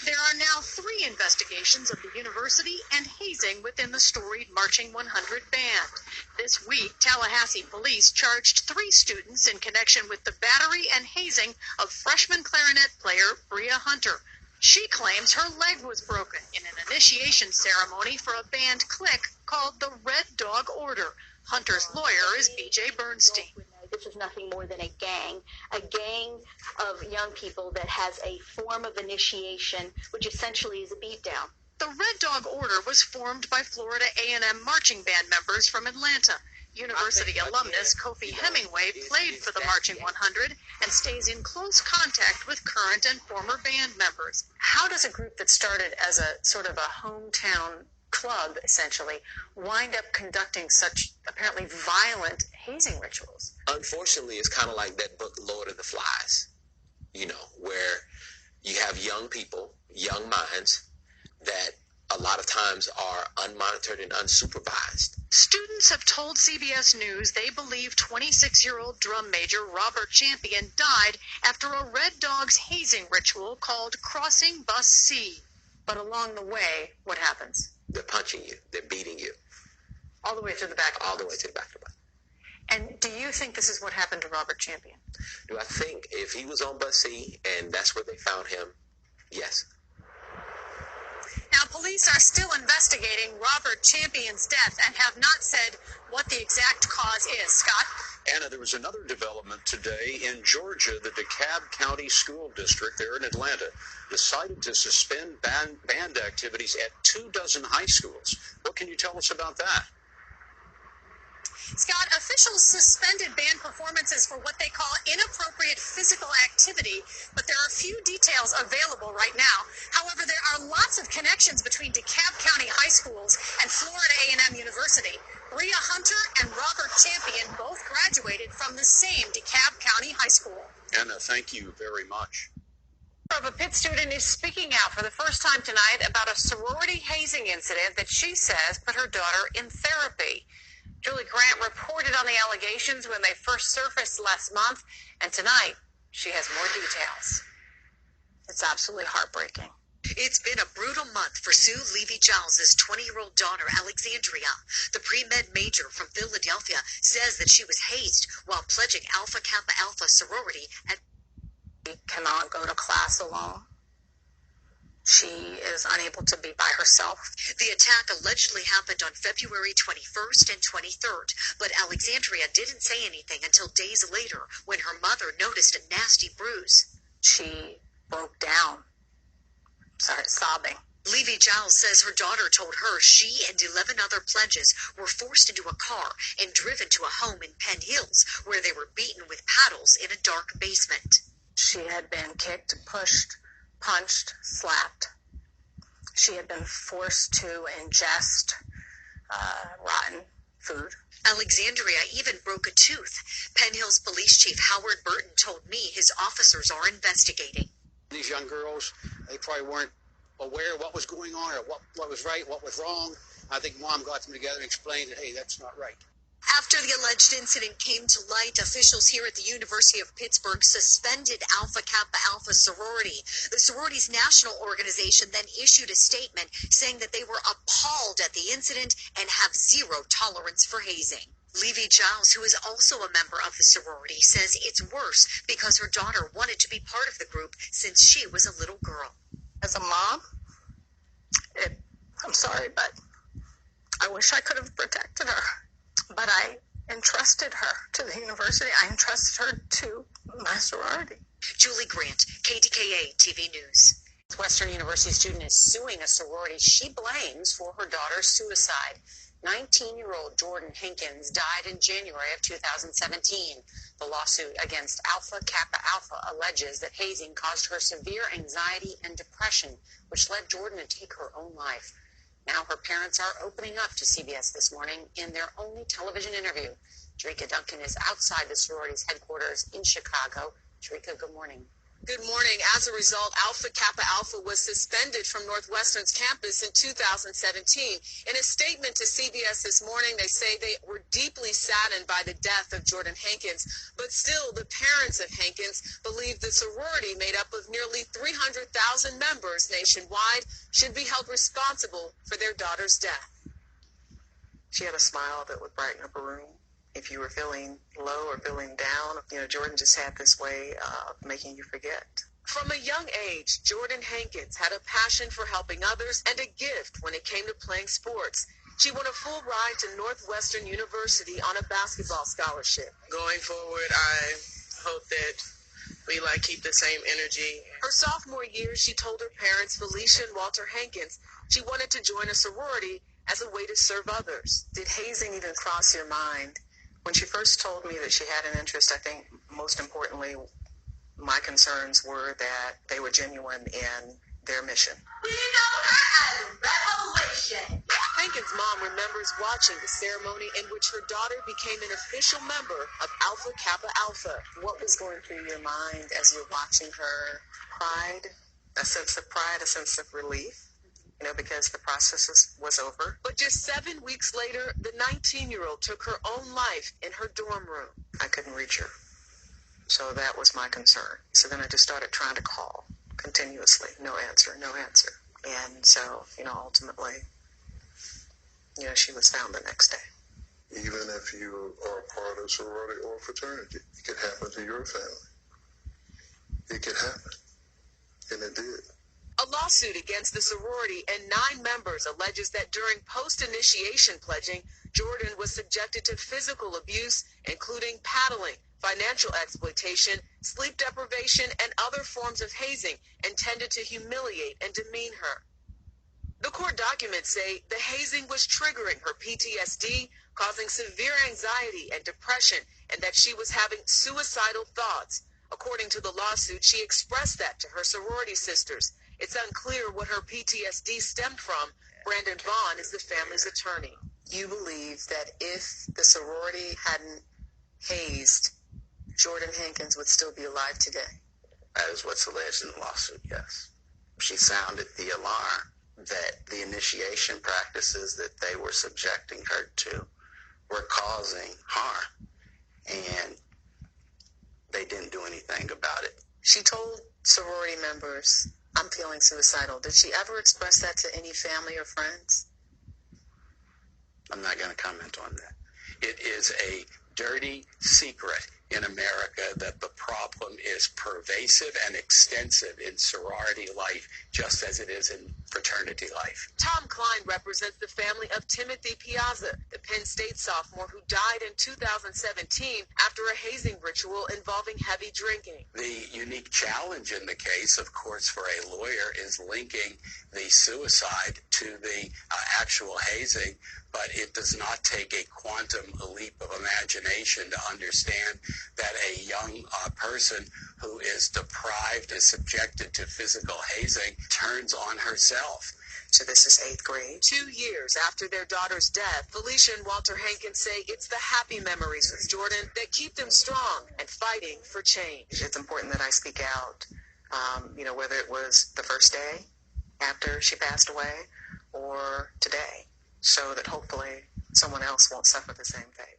There are now 3 investigations of the university and hazing within the storied Marching 100 band. This week, Tallahassee police charged 3 students in connection with the battery and hazing of freshman clarinet player Bria Hunter. She claims her leg was broken in an initiation ceremony for a band clique called the Red Dog Order. Hunter's lawyer is B.J. Bernstein. This is nothing more than a gang of young people that has a form of initiation, which essentially is a beatdown. The Red Dog Order was formed by Florida A&M marching band members from Atlanta. University alumnus Kofi Hemingway played for the Marching 100 and stays in close contact with current and former band members. How does a group that started as a sort of a hometown club, essentially, wind up conducting such apparently violent hazing rituals? Unfortunately, it's kind of like that book, Lord of the Flies, where you have young people, young minds, that a lot of times are unmonitored and unsupervised. Students have told CBS News they believe 26-year-old drum major Robert Champion died after a Red Dogs hazing ritual called Crossing Bus C. But along the way, what happens? They're punching you. They're beating you. All the way to the back of the bus. All the way to the back of the bus. And do you think this is what happened to Robert Champion? Do I think if he was on bus C and that's where they found him, yes. Now, police are still investigating Robert Champion's death and have not said what the exact cause is. Scott? Anna, there was another development today in Georgia. The DeKalb County School District there in Atlanta decided to suspend band activities at 24 high schools. What can you tell us about that? Scott, officials suspended band performances for what they call inappropriate physical activity, but there are few details available right now. However, there are lots of connections between DeKalb County high schools and Florida A&M University. Bria Hunter and Robert Champion both graduated from the same DeKalb County high school. Anna, thank you very much. A Pitt student is speaking out for the first time tonight about a sorority hazing incident that she says put her daughter in therapy. Julie Grant reported on the allegations when they first surfaced last month, and tonight she has more details. It's absolutely heartbreaking. It's been a brutal month for Sue Levy-Giles' 20-year-old daughter, Alexandria. The pre-med major from Philadelphia says that she was hazed while pledging Alpha Kappa Alpha sorority at... She cannot go to class alone. She is unable to be by herself. The attack allegedly happened on February 21st and 23rd, but Alexandria didn't say anything until days later when her mother noticed a nasty bruise. She broke down, started sobbing. Levy-Giles says her daughter told her she and 11 other pledges were forced into a car and driven to a home in Penn Hills where they were beaten with paddles in a dark basement. She had been kicked, pushed, punched, slapped. She had been forced to ingest rotten food. Alexandria even broke a tooth. Penn Hills Police Chief Howard Burton told me his officers are investigating. These young girls, they probably weren't aware of what was going on or what was right, what was wrong. I think Mom got them together and explained that, hey, that's not right. After the alleged incident came to light, officials here at the University of Pittsburgh suspended Alpha Kappa Alpha sorority. The sorority's national organization then issued a statement saying that they were appalled at the incident and have zero tolerance for hazing. Levy Giles, who is also a member of the sorority, says it's worse because her daughter wanted to be part of the group since she was a little girl. As a mom, I'm sorry, but I wish I could have protected her. But I entrusted her to the university. I entrusted her to my sorority. Julie Grant, KTKA TV News. Western University student is suing a sorority she blames for her daughter's suicide. 19-year-old Jordan Hankins died in January of 2017. The lawsuit against Alpha Kappa Alpha alleges that hazing caused her severe anxiety and depression, which led Jordan to take her own life. Now her parents are opening up to CBS this morning in their only television interview. Jerika Duncan is outside the sorority's headquarters in Chicago. Jerika, good morning. Good morning. As a result, Alpha Kappa Alpha was suspended from Northwestern's campus in 2017. In a statement to CBS this morning, they say they were deeply saddened by the death of Jordan Hankins, but still the parents of Hankins believe the sorority, made up of nearly 300,000 members nationwide, should be held responsible for their daughter's death. She had a smile that would brighten up a room. If you were feeling low or feeling down, Jordan just had this way of making you forget. From a young age, Jordan Hankins had a passion for helping others and a gift when it came to playing sports. She won a full ride to Northwestern University on a basketball scholarship. Going forward, I hope that we keep the same energy. Her sophomore year, she told her parents, Felicia and Walter Hankins, she wanted to join a sorority as a way to serve others. Did hazing even cross your mind? When she first told me that she had an interest, I think most importantly, my concerns were that they were genuine in their mission. We know her as Revelation. Hankins' mom remembers watching the ceremony in which her daughter became an official member of Alpha Kappa Alpha. What was going through your mind as you're watching her? Pride, a sense of pride, a sense of relief. Because the process was over. But just 7 weeks later, the 19-year-old took her own life in her dorm room. I couldn't reach her. So that was my concern. So then I just started trying to call continuously. No answer. And so, ultimately, she was found the next day. Even if you are part of a sorority or a fraternity, it could happen to your family. It could happen. And it did. A lawsuit against the sorority and 9 members alleges that during post-initiation pledging, Jordan was subjected to physical abuse, including paddling, financial exploitation, sleep deprivation, and other forms of hazing intended to humiliate and demean her. The court documents say the hazing was triggering her PTSD, causing severe anxiety and depression, and that she was having suicidal thoughts. According to the lawsuit, she expressed that to her sorority sisters. It's unclear what her PTSD stemmed from. Brandon Vaughn is the family's attorney. You believe that if the sorority hadn't hazed, Jordan Hankins would still be alive today? That is what's alleged in the lawsuit, yes. She sounded the alarm that the initiation practices that they were subjecting her to were causing harm, and they didn't do anything about it. She told sorority members, I'm feeling suicidal. Did she ever express that to any family or friends? I'm not going to comment on that. It is a dirty secret in America that the problem is pervasive and extensive in sorority life, just as it is in fraternity life. Tom Klein represents the family of Timothy Piazza, the Penn State sophomore who died in 2017 after a hazing ritual involving heavy drinking. The unique challenge in the case, of course, for a lawyer is linking the suicide to the actual hazing, but it does not take a quantum leap of imagination to understand that a young person who is deprived, is subjected to physical hazing, turns on herself. So this is 8th grade. 2 years after their daughter's death, Felicia and Walter Hankins say it's the happy memories with Jordan that keep them strong and fighting for change. It's important that I speak out, whether it was the first day after she passed away or today, so that hopefully someone else won't suffer the same fate.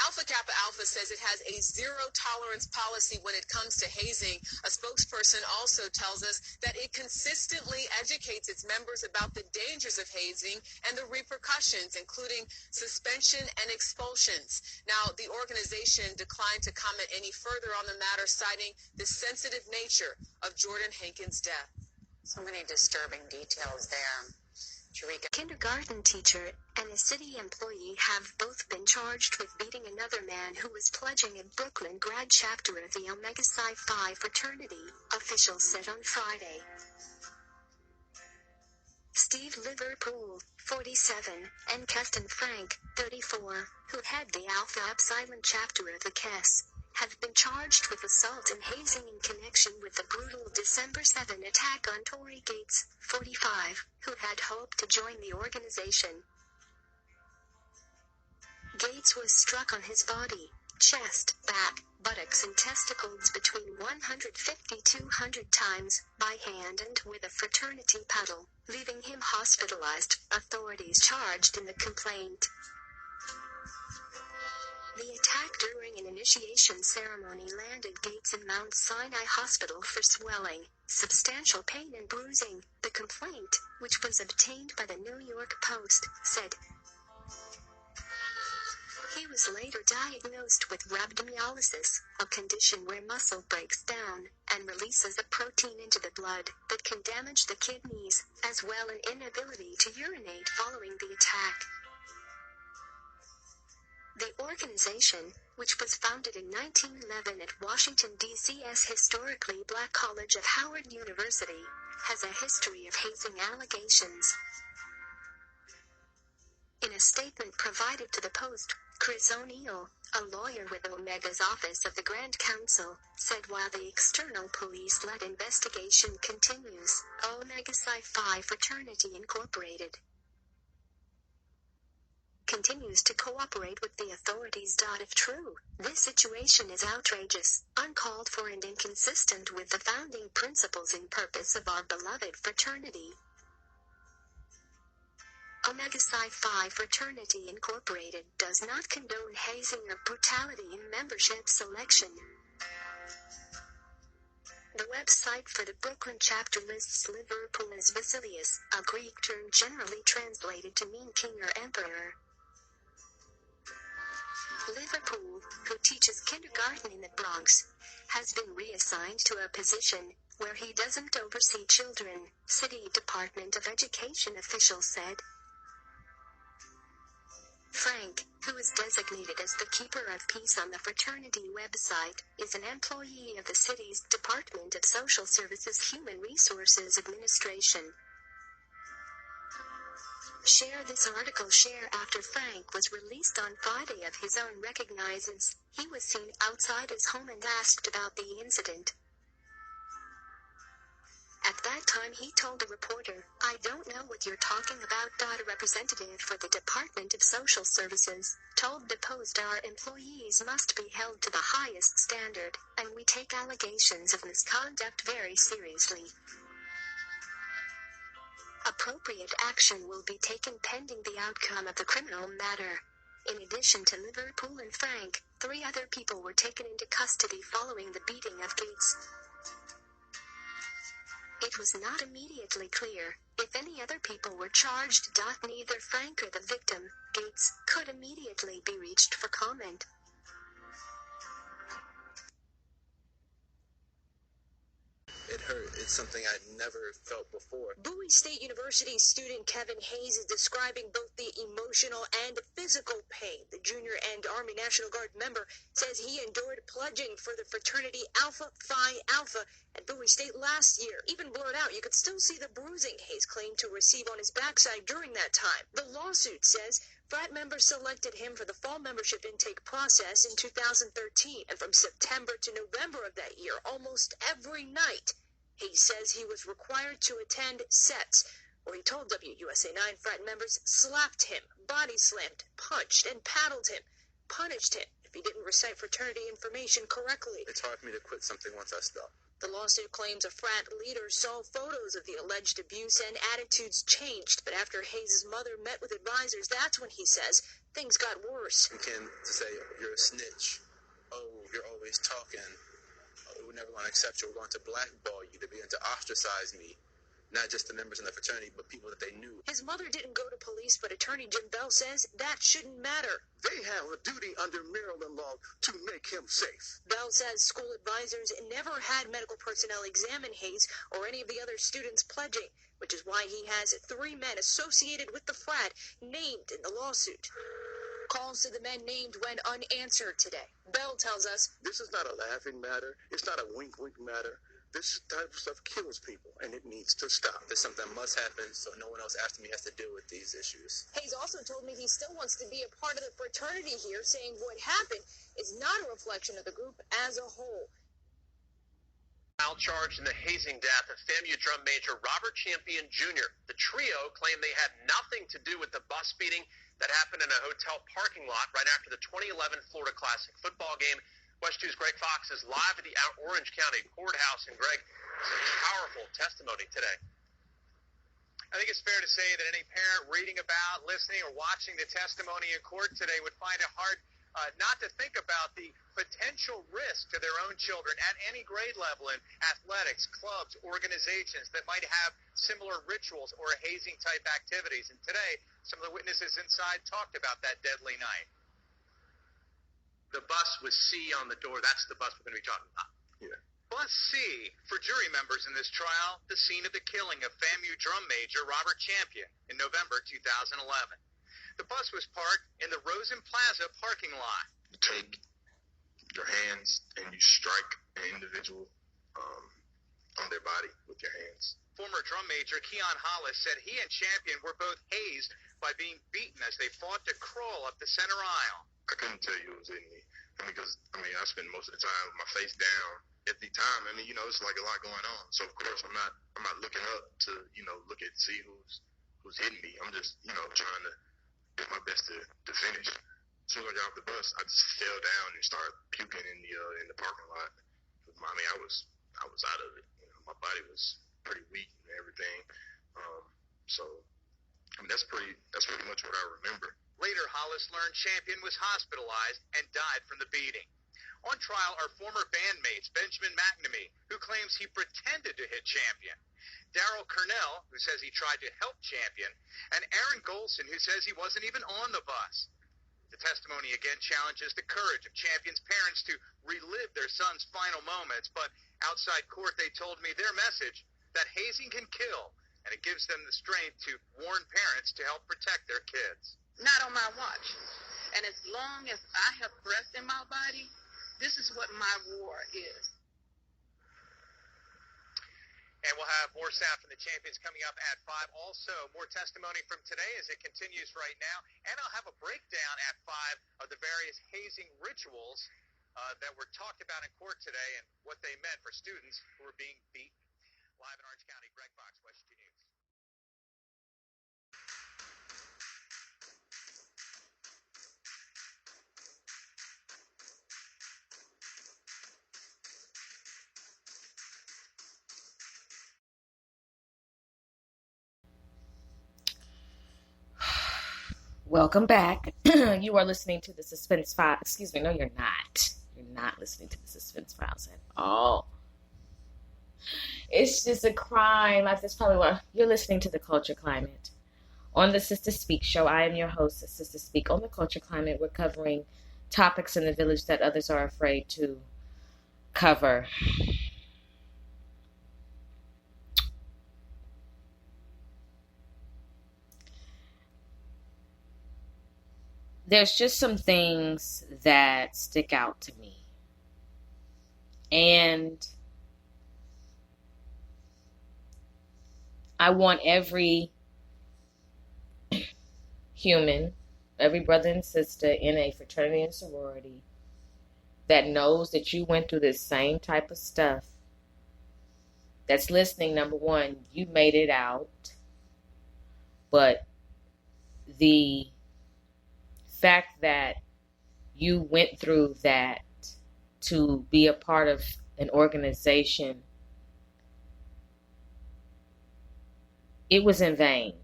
Alpha Kappa Alpha says it has a zero-tolerance policy when it comes to hazing. A spokesperson also tells us that it consistently educates its members about the dangers of hazing and the repercussions, including suspension and expulsions. Now, the organization declined to comment any further on the matter, citing the sensitive nature of Jordan Hankins' death. So many disturbing details there. A kindergarten teacher and a city employee have both been charged with beating another man who was pledging a Brooklyn grad chapter of the Omega Psi Phi fraternity, officials said on Friday. Steve Liverpool, 47, and Keston Frank, 34, who head the Alpha Epsilon chapter of the KES, have been charged with assault and hazing in connection with the brutal December 7 attack on Tory Gates, 45, who had hoped to join the organization. Gates was struck on his body, chest, back, buttocks and testicles between 150-200 times, by hand and with a fraternity paddle, leaving him hospitalized, authorities charged in the complaint. The attack during an initiation ceremony landed Gates in Mount Sinai Hospital for swelling, substantial pain and bruising, the complaint, which was obtained by the New York Post, said. He was later diagnosed with rhabdomyolysis, a condition where muscle breaks down and releases a protein into the blood that can damage the kidneys, as well as an inability to urinate following the attack. The organization, which was founded in 1911 at Washington, D.C.'s historically black college of Howard University, has a history of hazing allegations. In a statement provided to the Post, Chris O'Neill, a lawyer with Omega's Office of the Grand Counsel, said while the external police-led investigation continues, Omega Psi Phi Fraternity Incorporated continues to cooperate with the authorities. If true, this situation is outrageous, uncalled for and inconsistent with the founding principles and purpose of our beloved fraternity. Omega Psi Phi Fraternity Incorporated does not condone hazing or brutality in membership selection. The website for the Brooklyn chapter lists Liverpool as Basilius, a Greek term generally translated to mean king or emperor. Liverpool, who teaches kindergarten in the Bronx, has been reassigned to a position where he doesn't oversee children, City Department of Education officials said. Frank, who is designated as the keeper of peace on the fraternity website, is an employee of the city's Department of Social Services Human Resources Administration. Share this article. Share after Frank was released on Friday of his own recognizance, he was seen outside his home and asked about the incident. At that time he told a reporter, "I don't know what you're talking about." A representative for the Department of Social Services told the Post, "Our employees must be held to the highest standard, and we take allegations of misconduct very seriously. Appropriate action will be taken pending the outcome of the criminal matter." In addition to Liverpool and Frank, 3 other people were taken into custody following the beating of Gates. It was not immediately clear if any other people were charged. Neither Frank or the victim, Gates, could immediately be reached for comment. It hurt. It's something I'd never felt before. Bowie State University student Kevin Hayes is describing both the emotional and physical pain. The junior and Army National Guard member says he endured pledging for the fraternity Alpha Phi Alpha at Bowie State last year. Even blurred out, you could still see the bruising Hayes claimed to receive on his backside during that time. The lawsuit says frat members selected him for the fall membership intake process in 2013, and from September to November of that year, almost every night, he says he was required to attend sets where he told WUSA 9 frat members slapped him, body slammed, punched, and paddled him, punished him if he didn't recite fraternity information correctly. It's hard for me to quit something once I stop. The lawsuit claims a frat leader saw photos of the alleged abuse and attitudes changed, but after Hayes' mother met with advisors, that's when he says things got worse. You can say, you're a snitch. Oh, you're always talking. Oh, we're never going to accept you. We're going to blackball you. They're beginning to ostracize me. Not just the members in the fraternity, but people that they knew. His mother didn't go to police, but attorney Jim Bell says that shouldn't matter. They have a duty under Maryland law to make him safe. Bell says school advisors never had medical personnel examine Hayes or any of the other students pledging, which is why he has 3 men associated with the frat named in the lawsuit. Calls to the men named went unanswered today. Bell tells us, This is not a laughing matter. It's not a wink-wink matter. This type of stuff kills people, and it needs to stop. There's something that must happen so no one else after me has to deal with these issues. Hayes also told me he still wants to be a part of the fraternity here, saying what happened is not a reflection of the group as a whole. Charged in the hazing death of FAMU drum major Robert Champion Jr. The trio claimed they had nothing to do with the bus beating that happened in a hotel parking lot right after the 2011 Florida Classic football game. West 2's Greg Fox is live at the Orange County Courthouse. And Greg, some powerful testimony today. I think it's fair to say that any parent reading about, listening, or watching the testimony in court today would find it hard not to think about the potential risk to their own children at any grade level in athletics, clubs, organizations that might have similar rituals or hazing-type activities. And today, some of the witnesses inside talked about that deadly night. The bus with C on the door, that's the bus we're going to be talking about. Yeah. Bus C, for jury members in this trial, the scene of the killing of FAMU drum major Robert Champion in November 2011. The bus was parked in the Rosen Plaza parking lot. You take your hands and you strike an individual on their body with your hands. Former drum major Keon Hollis said he and Champion were both hazed by being beaten as they fought to crawl up the center aisle. I couldn't tell you it was in me because, I spend most of the time with my face down. At the time, it's like a lot going on. So, of course, I'm not looking up to, look at, see who's hitting me. I'm just, trying to do my best to finish. As soon as I got off the bus, I just fell down and started puking in the parking lot. I was out of it. My body was pretty weak and everything. That's pretty much what I remember. Later, Hollis learned Champion was hospitalized and died from the beating. On trial are former bandmates Benjamin McNamee, who claims he pretended to hit Champion, Darrell Cornell, who says he tried to help Champion, and Aaron Golson, who says he wasn't even on the bus. The testimony again challenges the courage of Champion's parents to relive their son's final moments, but outside court they told me their message, that hazing can kill, and it gives them the strength to warn parents to help protect their kids. Not on my watch. And as long as I have breath in my body, this is what my war is. And we'll have more sound from the Champions coming up at 5. Also, more testimony from today as it continues right now. And I'll have a breakdown at 5 of the various hazing rituals that were talked about in court today and what they meant for students who were being beaten. Live in Orange County, Greg Fox, West 2 News. Welcome back. You are listening to the Suspense Files. Excuse me, no, you're not. You're not listening to the Suspense Files at all. It's just a crime. That's probably why you're listening to The Culture Climate. On the Sister Speak show, I am your host, Sister Speak. On The Culture Climate, we're covering topics in the village that others are afraid to cover. There's just some things that stick out to me. And I want every human, every brother and sister in a fraternity and sorority that knows that you went through this same type of stuff, that's listening, number one, you made it out. but the fact that you went through that to be a part of an organization, it was in vain.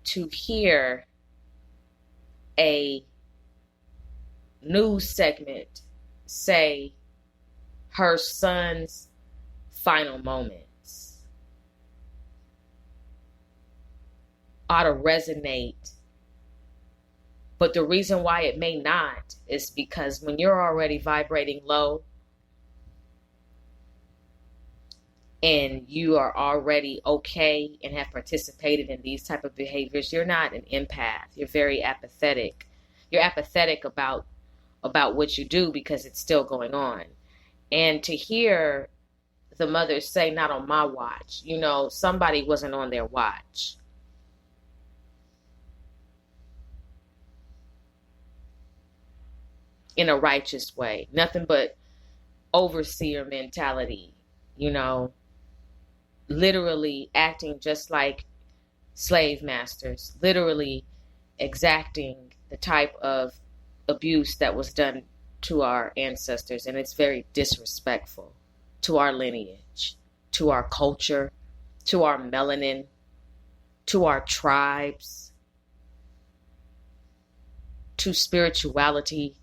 To hear a news segment say her son's final moments ought to resonate. But the reason why it may not is because when you're already vibrating low and you are already okay and have participated in these type of behaviors, you're not an empath. You're very apathetic. You're apathetic about what you do because it's still going on. And to hear the mother say, not on my watch, somebody wasn't on their watch. In a righteous way. Nothing but overseer mentality, literally acting just like slave masters, literally exacting the type of abuse that was done to our ancestors. And it's very disrespectful to our lineage, to our culture, to our melanin, to our tribes, to spirituality.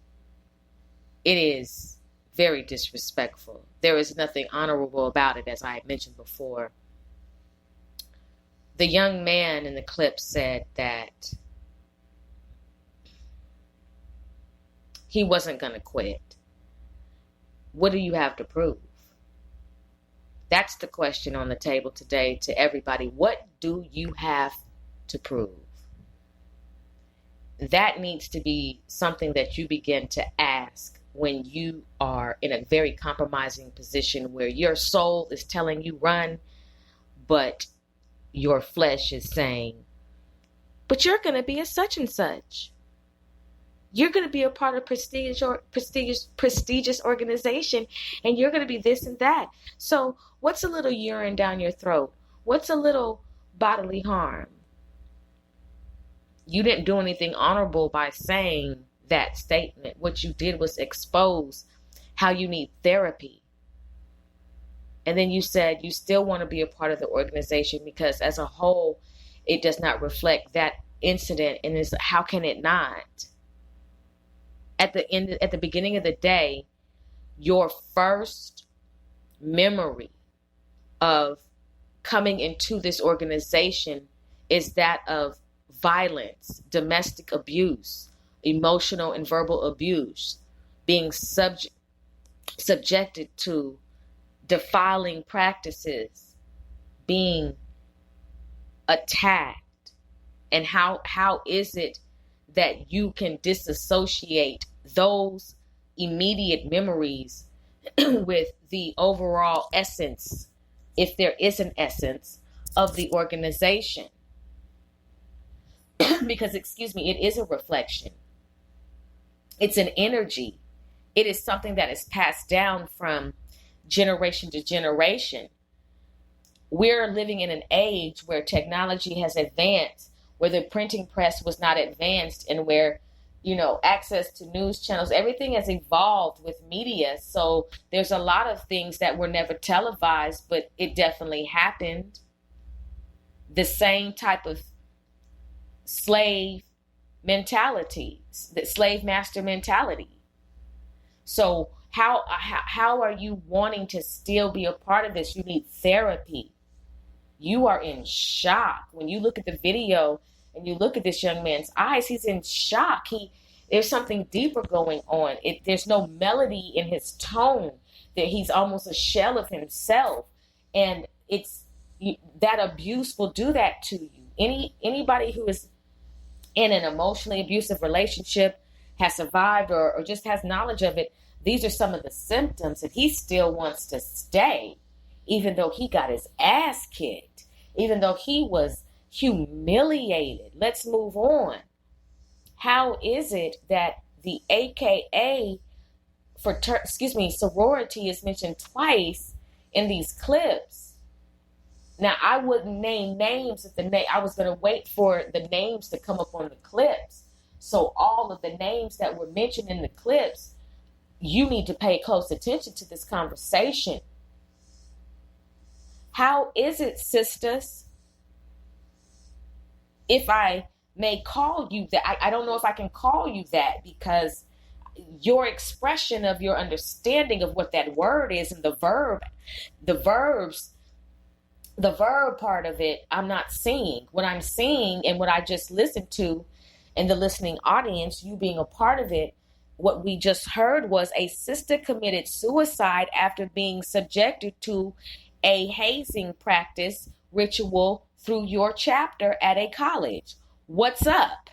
It is very disrespectful. There is nothing honorable about it, as I had mentioned before. The young man in the clip said that he wasn't going to quit. What do you have to prove? That's the question on the table today to everybody. What do you have to prove? That needs to be something that you begin to ask when you are in a very compromising position where your soul is telling you run, but your flesh is saying, but you're going to be a such and such. You're going to be a part of prestigious organization, and you're going to be this and that. So what's a little urine down your throat? What's a little bodily harm? You didn't do anything honorable by saying that statement. What you did was expose how you need therapy. And then you said you still want to be a part of the organization because as a whole, it does not reflect that incident. And how can it not? At the beginning of the day, your first memory of coming into this organization is that of violence, domestic abuse, emotional and verbal abuse, being subjected to defiling practices, being attacked. And how is it that you can disassociate those immediate memories with the overall essence, if there is an essence, of the organization? Because, it is a reflection. It's an energy. It is something that is passed down from generation to generation. We're living in an age where technology has advanced, where the printing press was not advanced, and where, access to news channels, everything has evolved with media. So there's a lot of things that were never televised, but it definitely happened. The same type of slave mentality, the slave master mentality. So how are you wanting to still be a part of this? You need therapy. You are in shock. When you look at the video and you look at this young man's eyes, he's in shock. There's something deeper going on. There's no melody in his tone. That he's almost a shell of himself. And that abuse will do that to you. Anybody who is in an emotionally abusive relationship, has survived or just has knowledge of it, these are some of the symptoms. And he still wants to stay, even though he got his ass kicked, even though he was humiliated. Let's move on. How is it that the AKA sorority is mentioned twice in these clips? Now, I wouldn't name names if I was going to wait for the names to come up on the clips. So all of the names that were mentioned in the clips, you need to pay close attention to this conversation. How is it, sisters, if I may call you that? I don't know if I can call you that, because your expression of your understanding of what that word is and the verb part of it, I'm not seeing. What I'm seeing and what I just listened to, and the listening audience, you being a part of it, what we just heard was a sister committed suicide after being subjected to a hazing practice ritual through your chapter at a college. What's up?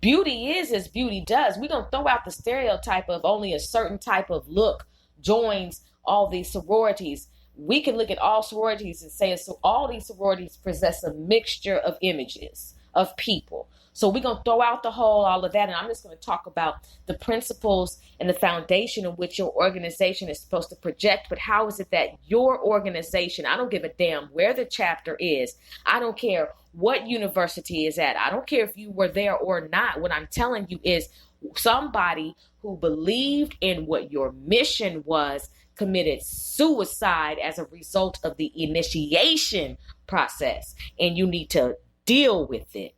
Beauty is as beauty does. We're going to throw out the stereotype of only a certain type of look joins all these sororities. We can look at all sororities and say, so all these sororities possess a mixture of images of people. So we're going to throw out all of that. And I'm just going to talk about the principles and the foundation in which your organization is supposed to project. But how is it that your organization, I don't give a damn where the chapter is. I don't care what university is at. I don't care if you were there or not. What I'm telling you is somebody who believed in what your mission was committed suicide as a result of the initiation process. And you need to deal with it.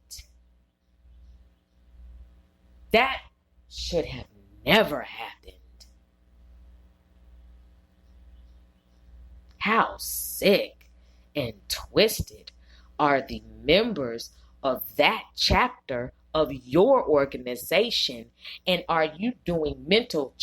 That should have never happened. How sick and twisted are the members of that chapter of your organization? And are you doing mental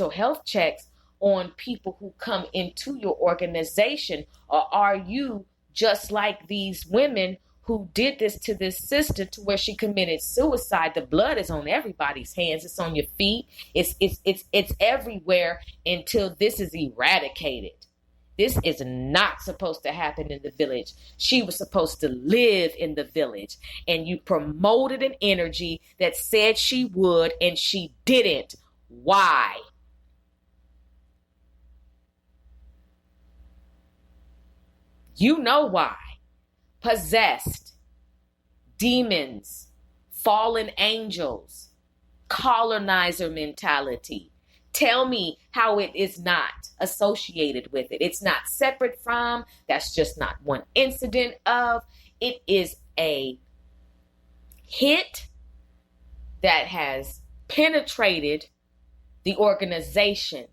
health checks on people who come into your organization? Or are you just like these women who did this to this sister to where she committed suicide? The blood is on everybody's hands. It's on your feet. It's everywhere until this is eradicated. This is not supposed to happen in the village. She was supposed to live in the village, and you promoted an energy that said she would, and she didn't. Why? You know why. Possessed, demons, fallen angels, colonizer mentality. Tell me how it is not associated with it. It's not separate from. That's just not one incident of. It is a hit that has penetrated the organization.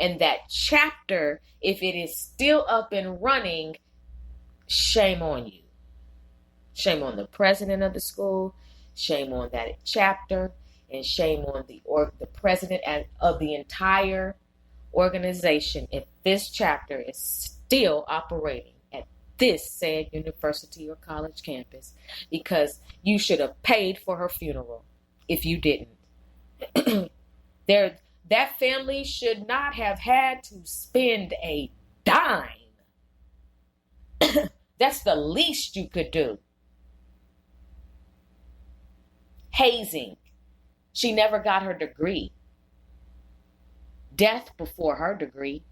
And that chapter, if it is still up and running, shame on you. Shame on the president of the school. Shame on that chapter. And shame on the president of the entire organization if this chapter is still operating at this said university or college campus, because you should have paid for her funeral if you didn't. That family should not have had to spend a dime. That's the least you could do. Hazing. She never got her degree. Death before her degree.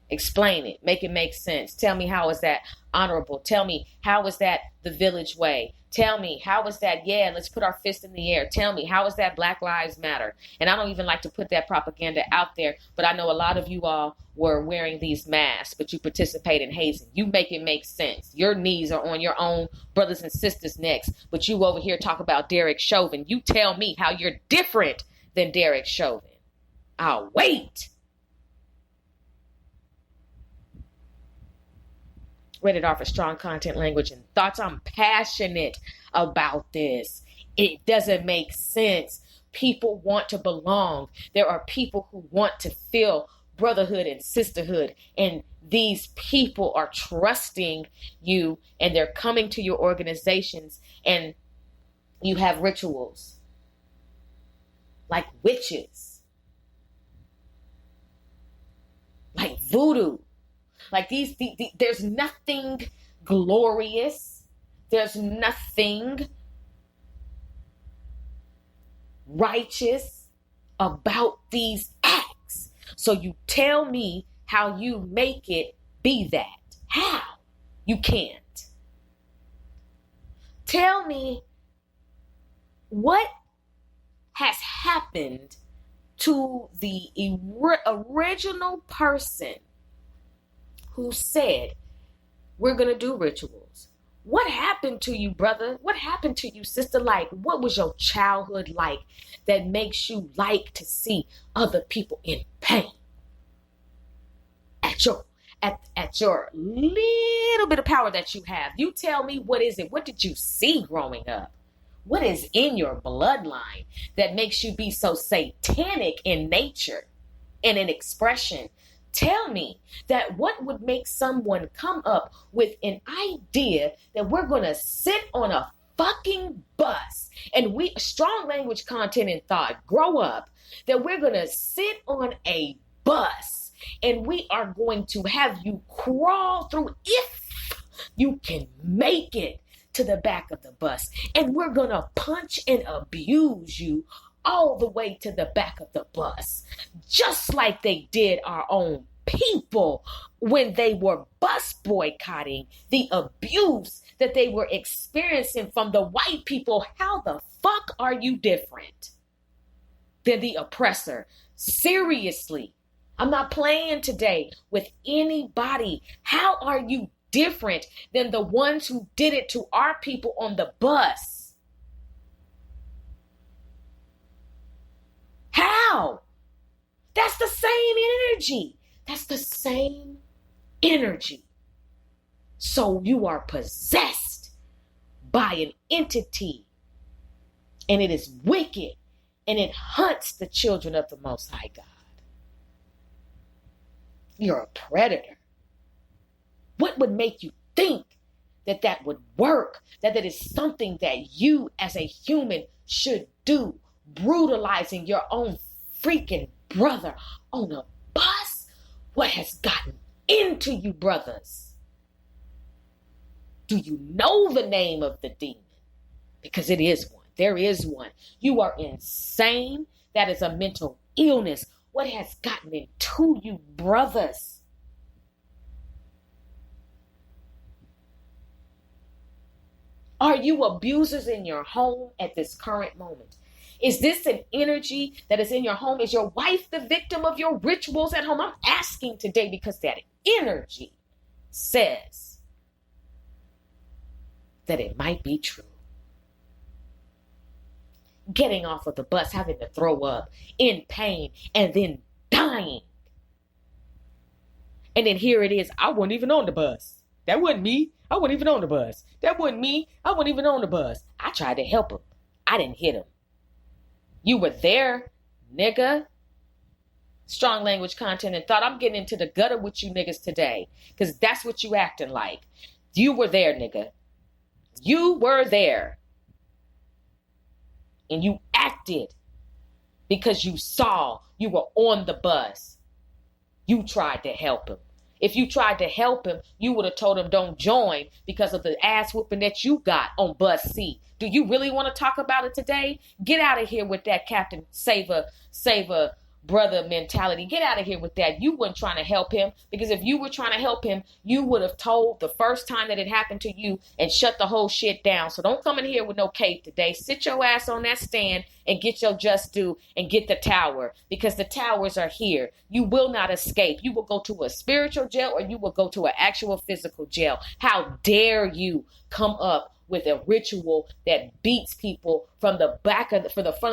Explain it. Make it make sense. Tell me, how is that honorable? Tell me, how is that the village way? Tell me, how is that, yeah, let's put our fist in the air. Tell me, how is that Black Lives Matter? And I don't even like to put that propaganda out there, but I know a lot of you all were wearing these masks, but you participate in hazing. You make it make sense. Your knees are on your own brothers and sisters' necks, but you over here talk about Derek Chauvin. You tell me how you're different than Derek Chauvin. I'll wait. Rated R for strong content, language, and thoughts. I'm passionate about this. It doesn't make sense. People want to belong. There are people who want to feel brotherhood and sisterhood. And these people are trusting you, and they're coming to your organizations, and you have rituals like witches, like voodoo. Like there's nothing glorious. There's nothing righteous about these acts. So you tell me how you make it be that. How? You can't. Tell me what has happened to the original person who said, we're going to do rituals. What happened to you, brother? What happened to you, sister? Like, what was your childhood like that makes you like to see other people in pain? At your little bit of power that you have, you tell me, what is it? What did you see growing up? What is in your bloodline that makes you be so satanic in nature and in expression? Tell me that what would make someone come up with an idea that we're going to sit on a fucking bus and we, strong language, content, and thought, grow up, that we're going to sit on a bus and we are going to have you crawl through, if you can make it, to the back of the bus, and we're going to punch and abuse you all the way to the back of the bus, just like they did our own people when they were bus boycotting the abuse that they were experiencing from the white people. How the fuck are you different than the oppressor? Seriously, I'm not playing today with anybody. How are you different than the ones who did it to our people on the bus? How? That's the same energy. That's the same energy. So you are possessed by an entity, and it is wicked, and it hunts the children of the Most High God. You're a predator. What would make you think that that would work? That is something that you as a human should do? Brutalizing your own freaking brother on a bus? What has gotten into you, brothers? Do you know the name of the demon? Because it is one. There is one. You are insane. That is a mental illness. What has gotten into you, brothers? Are you abusers in your home at this current moment? Is this an energy that is in your home? Is your wife the victim of your rituals at home? I'm asking today because that energy says that it might be true. Getting off of the bus, having to throw up, in pain, and then dying. And then here it is, I wasn't even on the bus. That wasn't me. I wasn't even on the bus. That wasn't me. I wasn't even on the bus. I tried to help him. I didn't hit him. You were there, nigga. Strong language, content, and thought. I'm getting into the gutter with you niggas today, because that's what you acting like. You were there, nigga. You were there. And you acted because you saw you were on the bus. You tried to help him. If you tried to help him, you would have told him don't join because of the ass whooping that you got on bus C. Do you really want to talk about it today? Get out of here with that Captain Save a brother mentality. Get out of here with that. You weren't trying to help him, because if you were trying to help him, you would have told the first time that it happened to you and shut the whole shit down. So don't come in here with no cape today. Sit your ass on that stand and get your just due and get the tower, because the towers are here. You will not escape. You will go to a spiritual jail or you will go to an actual physical jail. How dare you come up with a ritual that beats people from the front of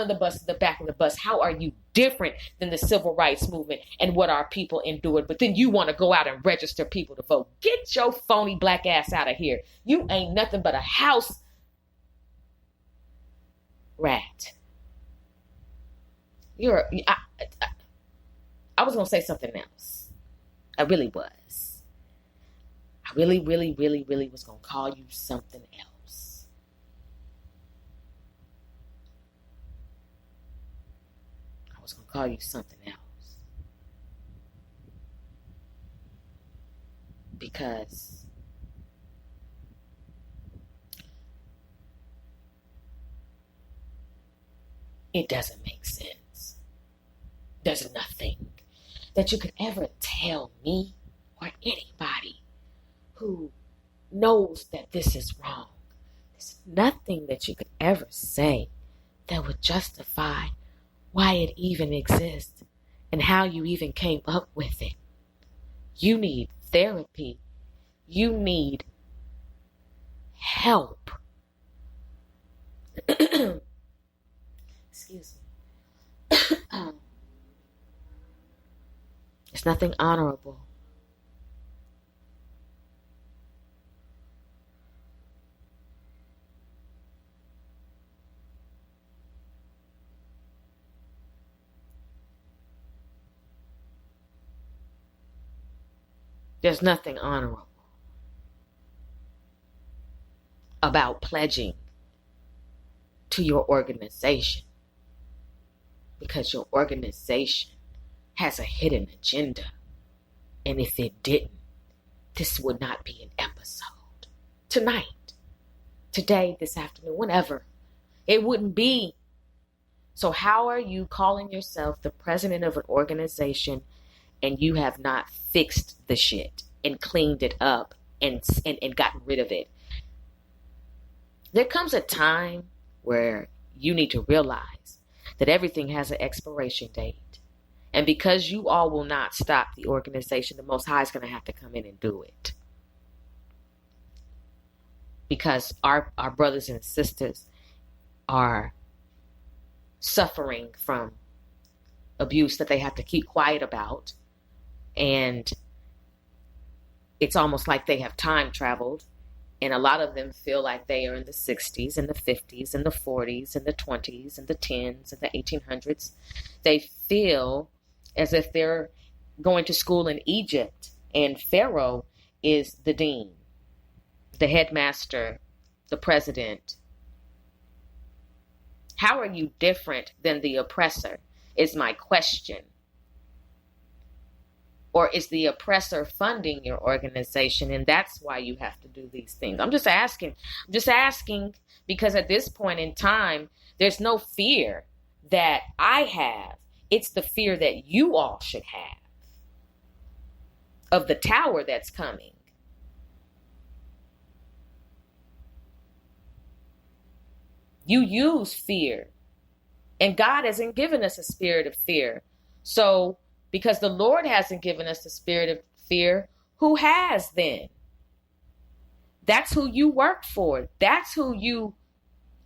the bus to the back of the bus? How are you different than the civil rights movement and what our people endured? But then you want to go out and register people to vote. Get your phony black ass out of here. You ain't nothing but a house rat. I was going to say something else. I really was. I really was going to call you something else. I was going to call you something else. Because it doesn't make sense. There's nothing that you could ever tell me or anybody who knows that this is wrong. There's nothing that you could ever say that would justify why it even exists and how you even came up with it. You need therapy. You need help. Excuse me. It's nothing honorable. There's nothing honorable about pledging to your organization, because your organization has a hidden agenda. And if it didn't, this would not be an episode. Tonight, today, this afternoon, whenever, it wouldn't be. So how are you calling yourself the president of an organization and you have not fixed the shit and cleaned it up and gotten rid of it? There comes a time where you need to realize that everything has an expiration date. And because you all will not stop the organization, the Most High is going to have to come in and do it. Because our brothers and sisters are suffering from abuse that they have to keep quiet about. And it's almost like they have time traveled. And a lot of them feel like they are in the 60s and the 50s and the 40s and the 20s and the 10s and the 1800s. They feel as if they're going to school in Egypt and Pharaoh is the dean, the headmaster, the president. How are you different than the oppressor is my question. Or is the oppressor funding your organization? And that's why you have to do these things. I'm just asking because at this point in time, there's no fear that I have. It's the fear that you all should have of the tower that's coming. You use fear, and God hasn't given us a spirit of fear. So, because the Lord hasn't given us the spirit of fear, who has then? That's who you work for. That's who you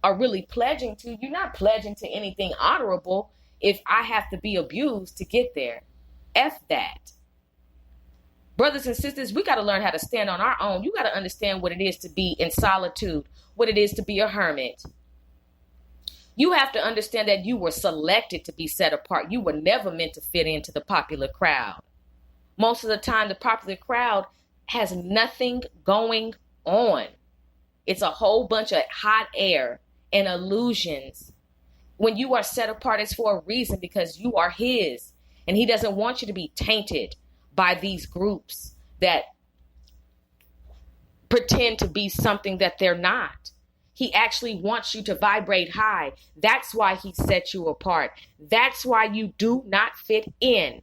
are really pledging to. You're not pledging to anything honorable if I have to be abused to get there. F that. Brothers and sisters, we got to learn how to stand on our own. You got to understand what it is to be in solitude, what it is to be a hermit. You have to understand that you were selected to be set apart. You were never meant to fit into the popular crowd. Most of the time, the popular crowd has nothing going on. It's a whole bunch of hot air and illusions. When you are set apart, it's for a reason, because you are his. And he doesn't want you to be tainted by these groups that pretend to be something that they're not. He actually wants you to vibrate high. That's why he set you apart. That's why you do not fit in.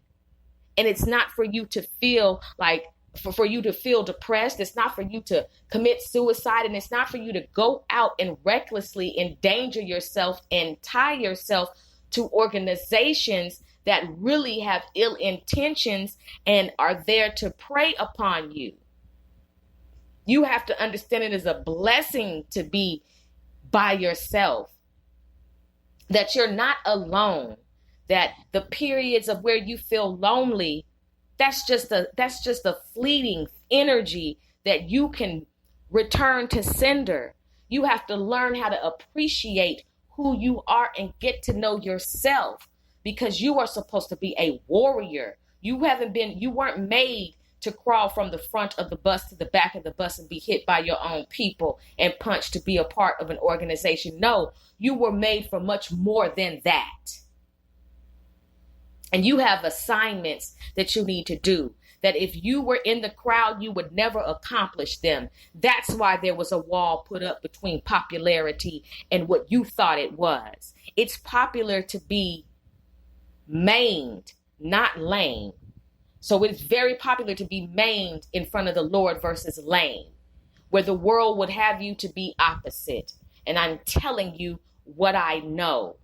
And it's not for you to feel like, for you to feel depressed. It's not for you to commit suicide. And it's not for you to go out and recklessly endanger yourself and tie yourself to organizations that really have ill intentions and are there to prey upon you. You have to understand it is a blessing to be by yourself, that you're not alone, that the periods of where you feel lonely, that's just a fleeting energy that you can return to sender. You have to learn how to appreciate who you are and get to know yourself, because you are supposed to be a warrior. You weren't made to crawl from the front of the bus to the back of the bus and be hit by your own people and punched to be a part of an organization. No, you were made for much more than that. And you have assignments that you need to do, that if you were in the crowd, you would never accomplish them. That's why there was a wall put up between popularity and what you thought it was. It's popular to be Maimed, not lame. So it's very popular to be maimed in front of the Lord versus lame, where the world would have you to be opposite. And I'm telling you what I know.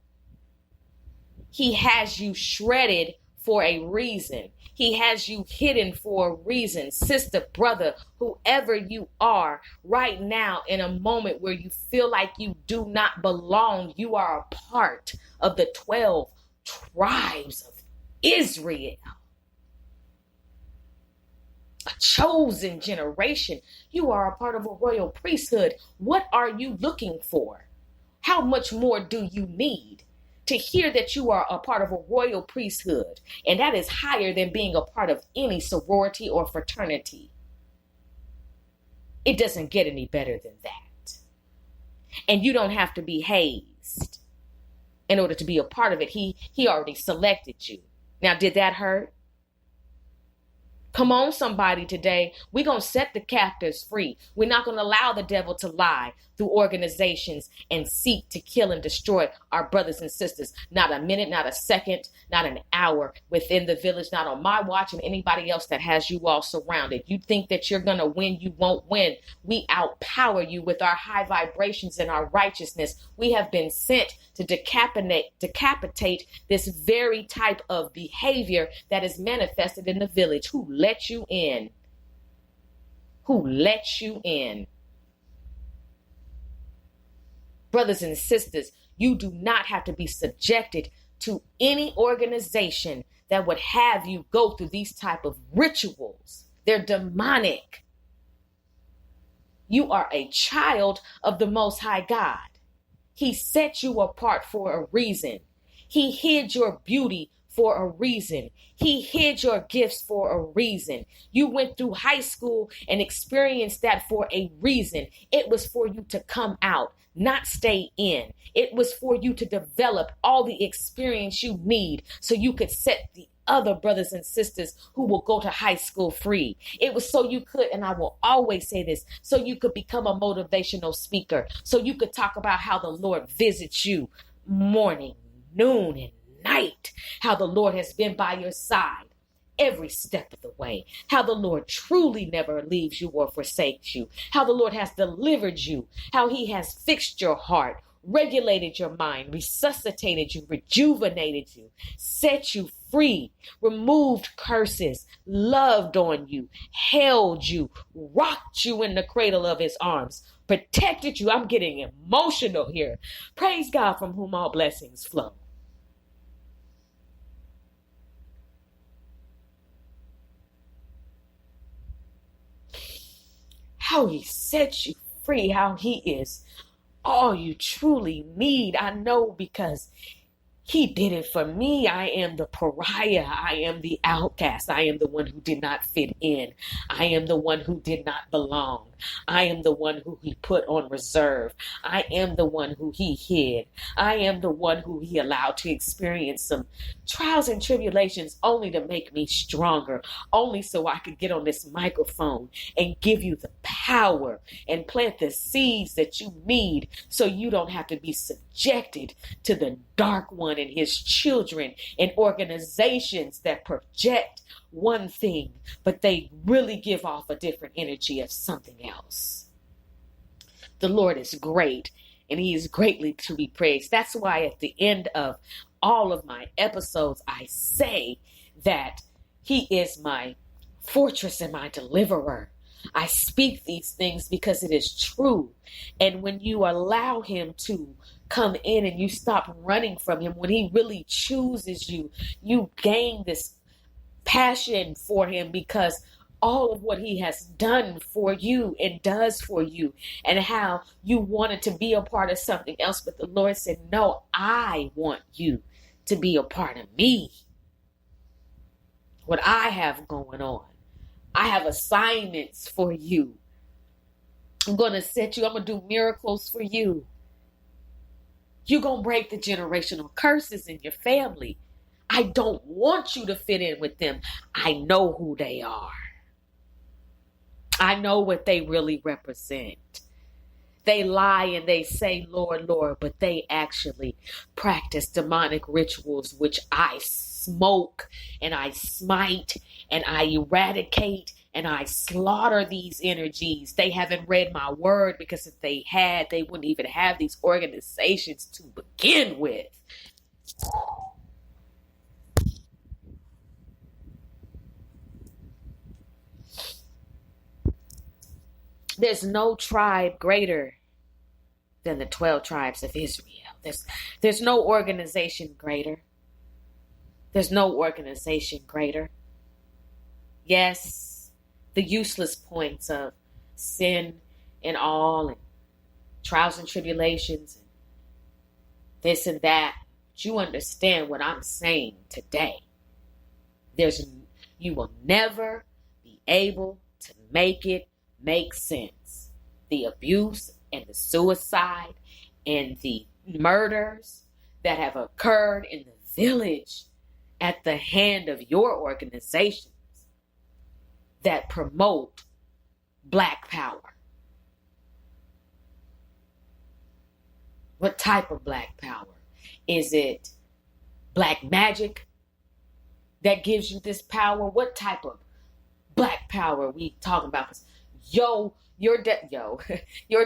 He has you shredded for a reason. He has you hidden for a reason. Sister, brother, whoever you are right now, in a moment where you feel like you do not belong, you are a part of the 12 tribes of Israel. A chosen generation. You are a part of a royal priesthood. What are you looking for? How much more do you need to hear that you are a part of a royal priesthood? And that is higher than being a part of any sorority or fraternity. It doesn't get any better than that. And you don't have to be hazed in order to be a part of it. He already selected you. Now, did that hurt? Come on, somebody, today. We're going to set the captives free. We're not going to allow the devil to lie through organizations and seek to kill and destroy our brothers and sisters. Not a minute, not a second, not an hour within the village, not on my watch and anybody else that has you all surrounded. You think that you're going to win, you won't win. We outpower you with our high vibrations and our righteousness. We have been sent to decapitate this very type of behavior that is manifested in the village. Who let you in? Who let you in? Brothers and sisters, you do not have to be subjected to any organization that would have you go through these type of rituals. They're demonic. You are a child of the Most High God. He set you apart for a reason. He hid your beauty for a reason. He hid your gifts for a reason. You went through high school and experienced that for a reason. It was for you to come out, not stay in. It was for you to develop all the experience you need so you could set the other brothers and sisters who will go to high school free. It was so you could, and I will always say this, so you could become a motivational speaker, so you could talk about how the Lord visits you morning, noon, and night, how the Lord has been by your side every step of the way, how the Lord truly never leaves you or forsakes you, how the Lord has delivered you, how he has fixed your heart, regulated your mind, resuscitated you, rejuvenated you, set you free, removed curses, loved on you, held you, rocked you in the cradle of his arms, protected you. I'm getting emotional here. Praise God, from whom all blessings flow. How he sets you free, how he is all you truly need. I know because he did it for me. I am the pariah. I am the outcast. I am the one who did not fit in. I am the one who did not belong. I am the one who he put on reserve. I am the one who he hid. I am the one who he allowed to experience some trials and tribulations only to make me stronger, only so I could get on this microphone and give you the power and plant the seeds that you need so you don't have to be subjected to the dark one and his children and organizations that project one thing, but they really give off a different energy of something else. The Lord is great, and he is greatly to be praised. That's why at the end of all of my episodes, I say that he is my fortress and my deliverer. I speak these things because it is true. And when you allow him to come in and you stop running from him, when he really chooses you, you gain this passion for him because all of what he has done for you and does for you, and how you wanted to be a part of something else. But the Lord said, no, I want you to be a part of me. What I have going on. I have assignments for you. I'm going to set you. I'm going to do miracles for you. You're going to break the generational curses in your family. I don't want you to fit in with them. I know who they are. I know what they really represent. They lie and they say, Lord, Lord, but they actually practice demonic rituals, which I smoke and I smite and I eradicate and I slaughter these energies. They haven't read my word, because if they had, they wouldn't even have these organizations to begin with. There's no tribe greater than the 12 tribes of Israel. There's no organization greater. There's no organization greater. Yes, the useless points of sin and all, and trials and tribulations, and this and that. But you understand what I'm saying today. You will never be able to make it make sense. The abuse and the suicide and the murders that have occurred in the village at the hand of your organizations that promote Black power. What type of Black power? Is it Black magic that gives you this power? What type of Black power are we talking about? 'Cause your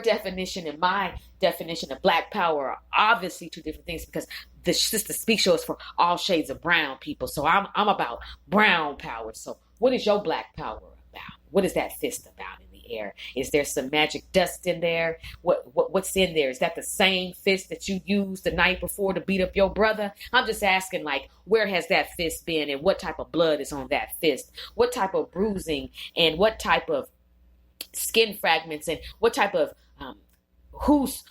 definition and my definition of Black power are obviously two different things, because the Sister Speak Show is for all shades of brown people. So I'm about brown power. So what is your Black power about? What is that fist about in the air? Is there some magic dust in there? What's in there? Is that the same fist that you used the night before to beat up your brother? I'm just asking, like, where has that fist been, and what type of blood is on that fist? What type of bruising, and what type of skin fragments, and what type of whose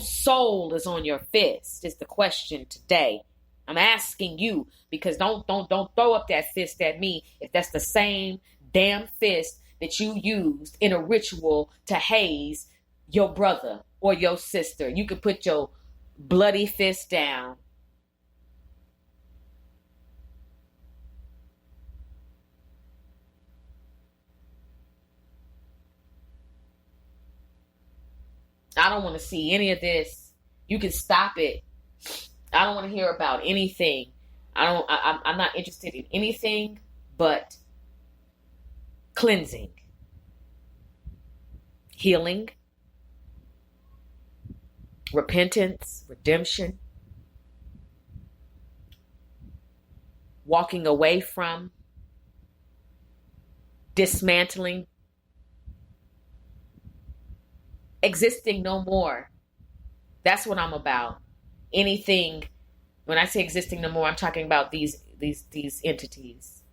soul is on your fist is the question today. I'm asking you, because don't throw up that fist at me if that's the same damn fist that you used in a ritual to haze your brother or your sister. You could put your bloody fist down. I don't want to see any of this. You can stop it. I don't want to hear about anything. I'm not interested in anything but cleansing, healing, repentance, redemption, walking away from, dismantling, existing no more. That's what I'm about. Anything, when I say existing no more, I'm talking about these entities,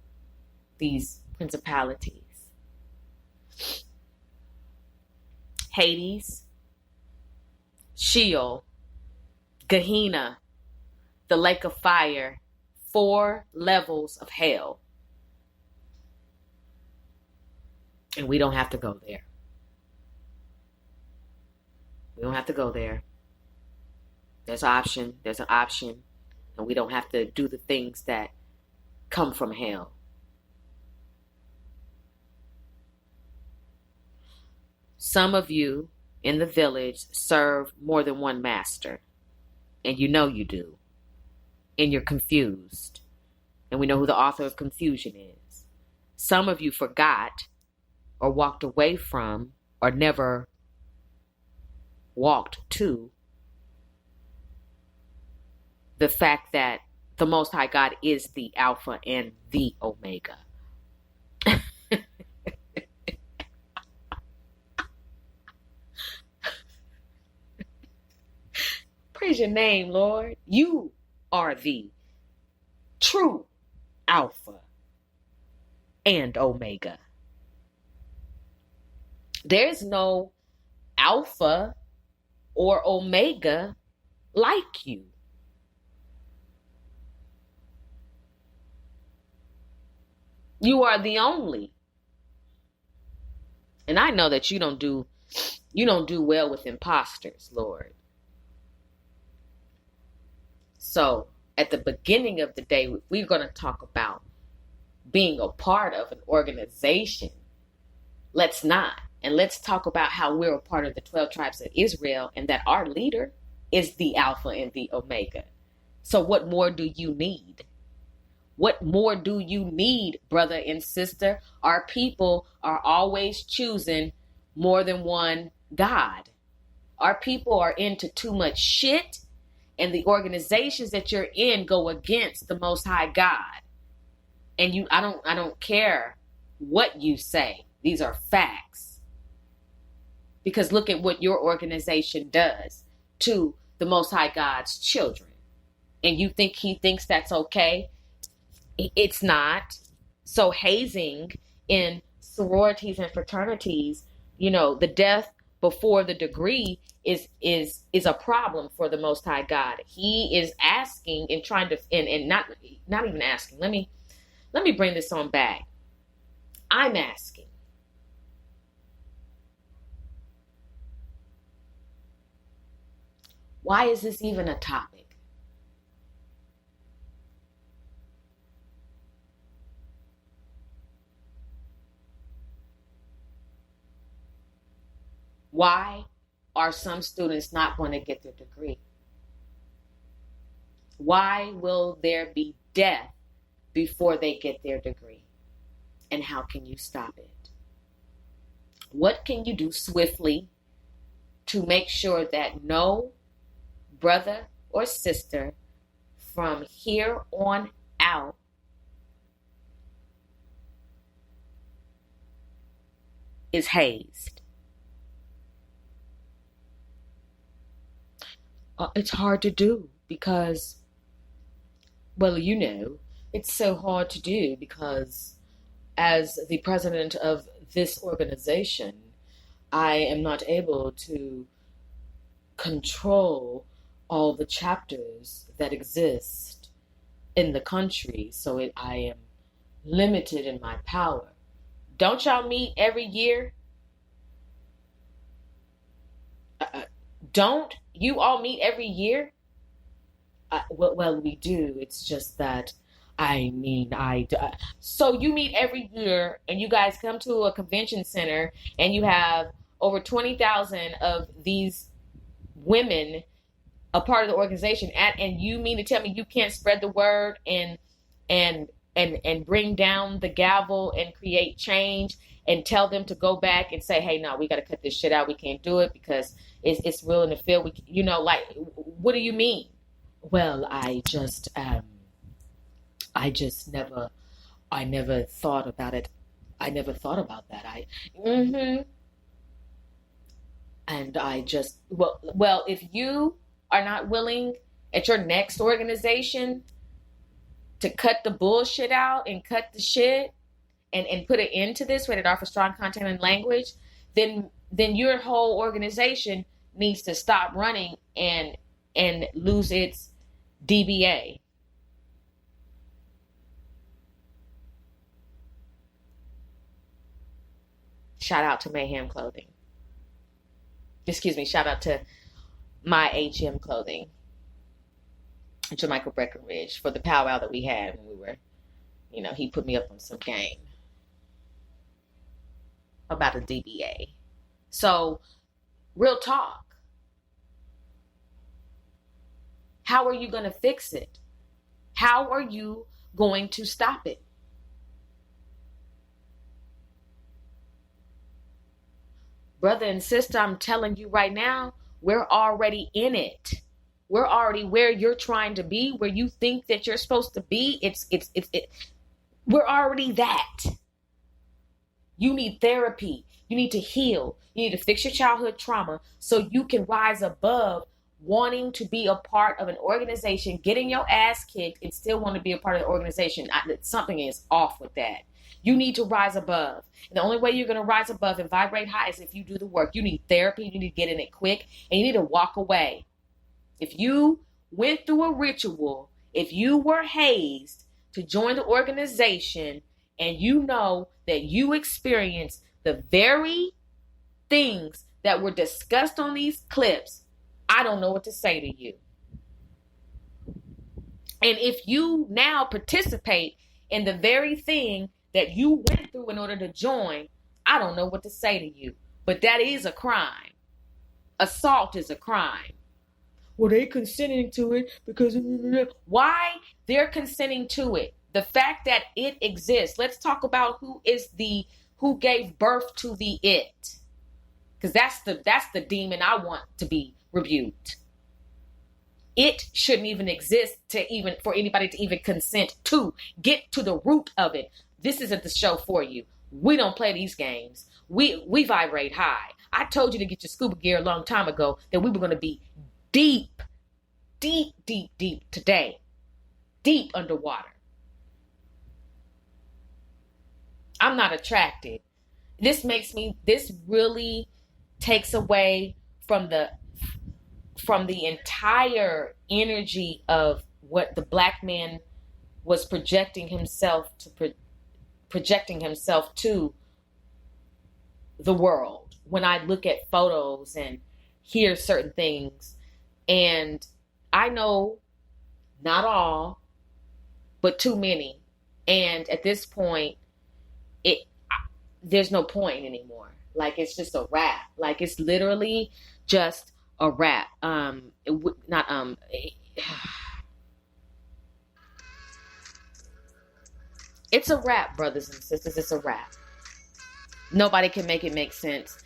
these principalities. Hades, Sheol, Gehenna, the lake of fire, 4 levels of hell. And we don't have to go there. We don't have to go there. There's an option, and we don't have to do the things that come from hell. Some of you in the village serve more than one master, and you know you do, and you're confused, and we know who the author of confusion is. Some of you forgot or walked away from or never walked to the fact that the Most High God is the Alpha and the Omega. Praise your name, Lord. You are the true Alpha and Omega. There's no Alpha or Omega like you. You are the only. And I know that you don't do well with imposters, Lord. So at the beginning of the day, we're going to talk about being a part of an organization. Let's not. And let's talk about how we're a part of the 12 tribes of Israel, and that our leader is the Alpha and the Omega. So what more do you need? What more do you need, brother and sister? Our people are always choosing more than one God. Our people are into too much shit, and the organizations that you're in go against the Most High God. And I don't care what you say. These are facts. Because look at what your organization does to the Most High God's children. And you think he thinks that's okay? It's not. So hazing in sororities and fraternities, the death before the degree is a problem for the Most High God. He is asking and trying to, and not even asking. Let me bring this on back. I'm asking. Why is this even a topic? Why are some students not going to get their degree? Why will there be death before they get their degree? And how can you stop it? What can you do swiftly to make sure that no brother or sister from here on out is hazed? It's hard to do because, well, it's so hard to do because as the president of this organization, I am not able to control all the chapters that exist in the country. So I am limited in my power. Don't y'all meet every year? Don't you all meet every year? Well, we do. It's just that, so you meet every year and you guys come to a convention center and you have over 20,000 of these women a part of the organization, and you mean to tell me you can't spread the word and bring down the gavel and create change and tell them to go back and say, hey, no, we got to cut this shit out. We can't do it because it's real in the field. What do you mean? Well, I never thought about it. I never thought about that. And I just, well, if you are not willing at your next organization to cut the bullshit out and cut the shit and put an end to this rated R for strong content and language, then your whole organization needs to stop running and lose its DBA. Shout out to Mayhem Clothing. Excuse me, shout out to my HM Clothing, to Michael Breckenridge, for the powwow that we had when we were, he put me up on some game about a DBA. So, real talk. How are you going to fix it? How are you going to stop it? Brother and sister, I'm telling you right now, we're already in it. We're already where you're trying to be, where you think that you're supposed to be. We're already that. You need therapy. You need to heal. You need to fix your childhood trauma so you can rise above wanting to be a part of an organization, getting your ass kicked, and still want to be a part of the organization. Something is off with that. You need to rise above. And the only way you're going to rise above and vibrate high is if you do the work. You need therapy. You need to get in it quick. And you need to walk away. If you went through a ritual, if you were hazed to join the organization, and you know that you experienced the very things that were discussed on these clips, I don't know what to say to you. And if you now participate in the very thing that you went through in order to join, I don't know what to say to you. But that is a crime. Assault is a crime. Well, they consenting to it because... Why they're consenting to it? The fact that it exists. Let's talk about who gave birth to the it. Because that's the demon I want to be rebuked. It shouldn't even exist for anybody to even consent to. Get to the root of it. This isn't the show for you. We don't play these games. We vibrate high. I told you to get your scuba gear a long time ago that we were going to be deep today. Deep underwater. I'm not attracted. This really takes away from the entire energy of what the black man was projecting himself to the world. When I look at photos and hear certain things, and I know not all, but too many. And at this point, there's no point anymore. Like, it's just a wrap. Like, it's literally just a wrap. It's a wrap, brothers and sisters. It's a wrap. Nobody can make it make sense.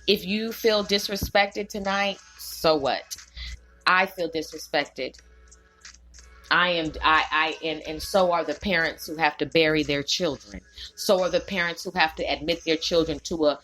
If you feel disrespected tonight, so what? I feel disrespected. And so are the parents who have to bury their children. So are the parents who have to admit their children to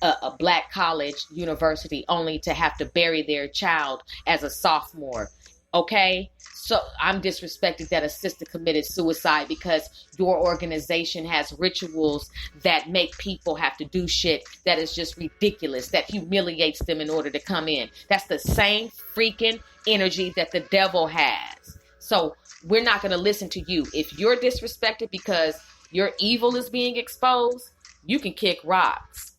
a black college, university, only to have to bury their child as a sophomore. Okay? So I'm disrespected that a sister committed suicide because your organization has rituals that make people have to do shit that is just ridiculous, that humiliates them in order to come in. That's the same freaking energy that the devil has. So we're not going to listen to you. If you're disrespected because your evil is being exposed, you can kick rocks.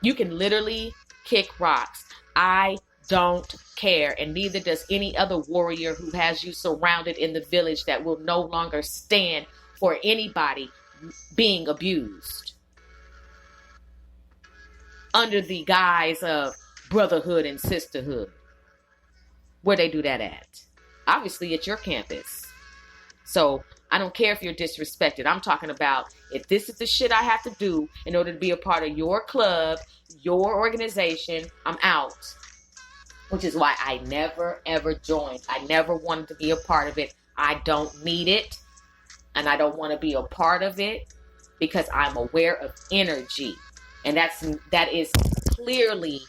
You can literally kick rocks. I don't care, and neither does any other warrior who has you surrounded in the village that will no longer stand for anybody being abused under the guise of brotherhood and sisterhood. Where they do that at? Obviously at your campus. So I don't care if you're disrespected. I'm talking about if this is the shit I have to do in order to be a part of your club, your organization, I'm out. Which is why I never, ever joined. I never wanted to be a part of it. I don't need it. And I don't want to be a part of it because I'm aware of energy. And that is clearly,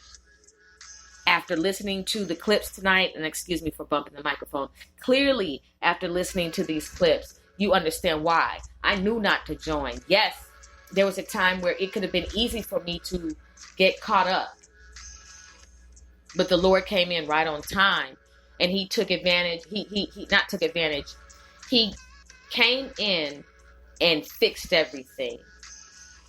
after listening to the clips tonight, and excuse me for bumping the microphone, clearly after listening to these clips, you understand why. I knew not to join. Yes, there was a time where it could have been easy for me to get caught up. But the Lord came in right on time, and he took advantage. He not took advantage. He came in and fixed everything.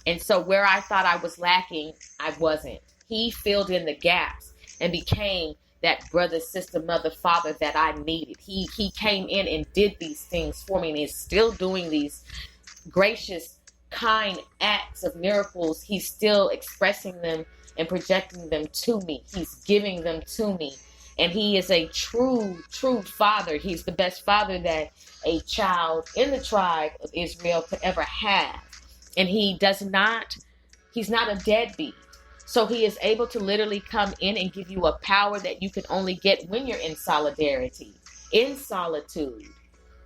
And so where I thought I was lacking, I wasn't. He filled in the gaps and became that brother, sister, mother, father that I needed. He came in and did these things for me, and is still doing these gracious, kind acts of miracles. He's still expressing them and projecting them to me. He's giving them to me. And he is a true father. He's the best father that a child in the tribe of Israel could ever have. And he's not a deadbeat. So he is able to literally come in and give you a power that you can only get when you're in solidarity, in solitude.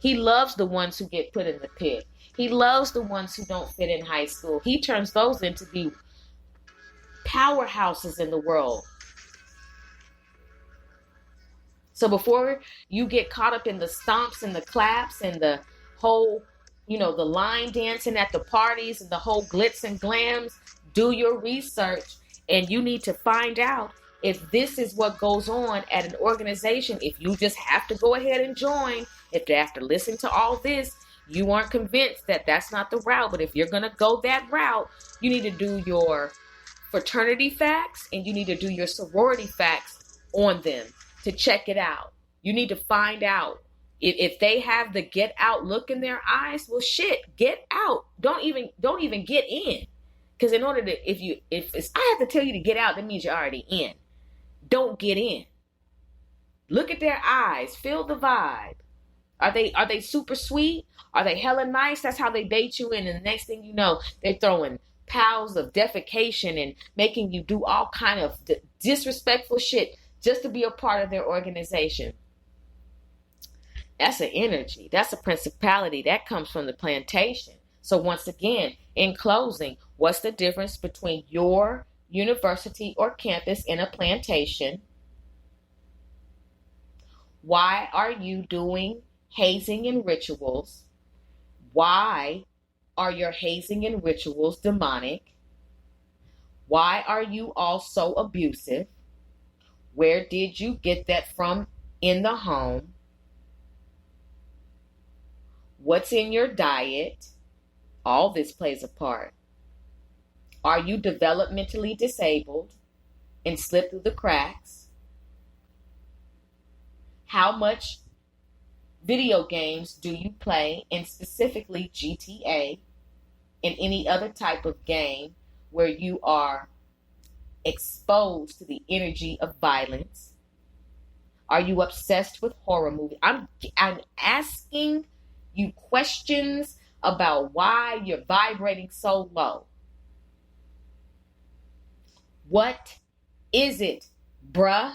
He loves the ones who get put in the pit. He loves the ones who don't fit in high school. He turns those into the powerhouses in the world. So before you get caught up in the stomps and the claps and the whole, the line dancing at the parties and the whole glitz and glams, do your research, and you need to find out if this is what goes on at an organization. If you just have to go ahead and join, if after listening to all this, you aren't convinced that that's not the route, but if you're going to go that route, you need to do your fraternity facts and you need to do your sorority facts on them to check it out. You need to find out if they have the get out look in their eyes. Well, shit, get out. Don't even get in. Because in order to, if I have to tell you to get out, that means you're already in. Don't get in. Look at their eyes. Feel the vibe. Are they super sweet? Are they hella nice? That's how they bait you in, and the next thing you know, they're throwing piles of defecation and making you do all kind of disrespectful shit just to be a part of their organization. That's an energy. That's a principality. That comes from the plantation. So once again, in closing, what's the difference between your university or campus and a plantation? Why are you doing hazing and rituals? Why are your hazing and rituals demonic? Why are you all so abusive? Where did you get that from in the home? What's in your diet? All this plays a part. Are you developmentally disabled and slip through the cracks? How much video games do you play, and specifically GTA and any other type of game where you are exposed to the energy of violence? Are you obsessed with horror movies? I'm asking you questions about why you're vibrating so low. What is it, bruh?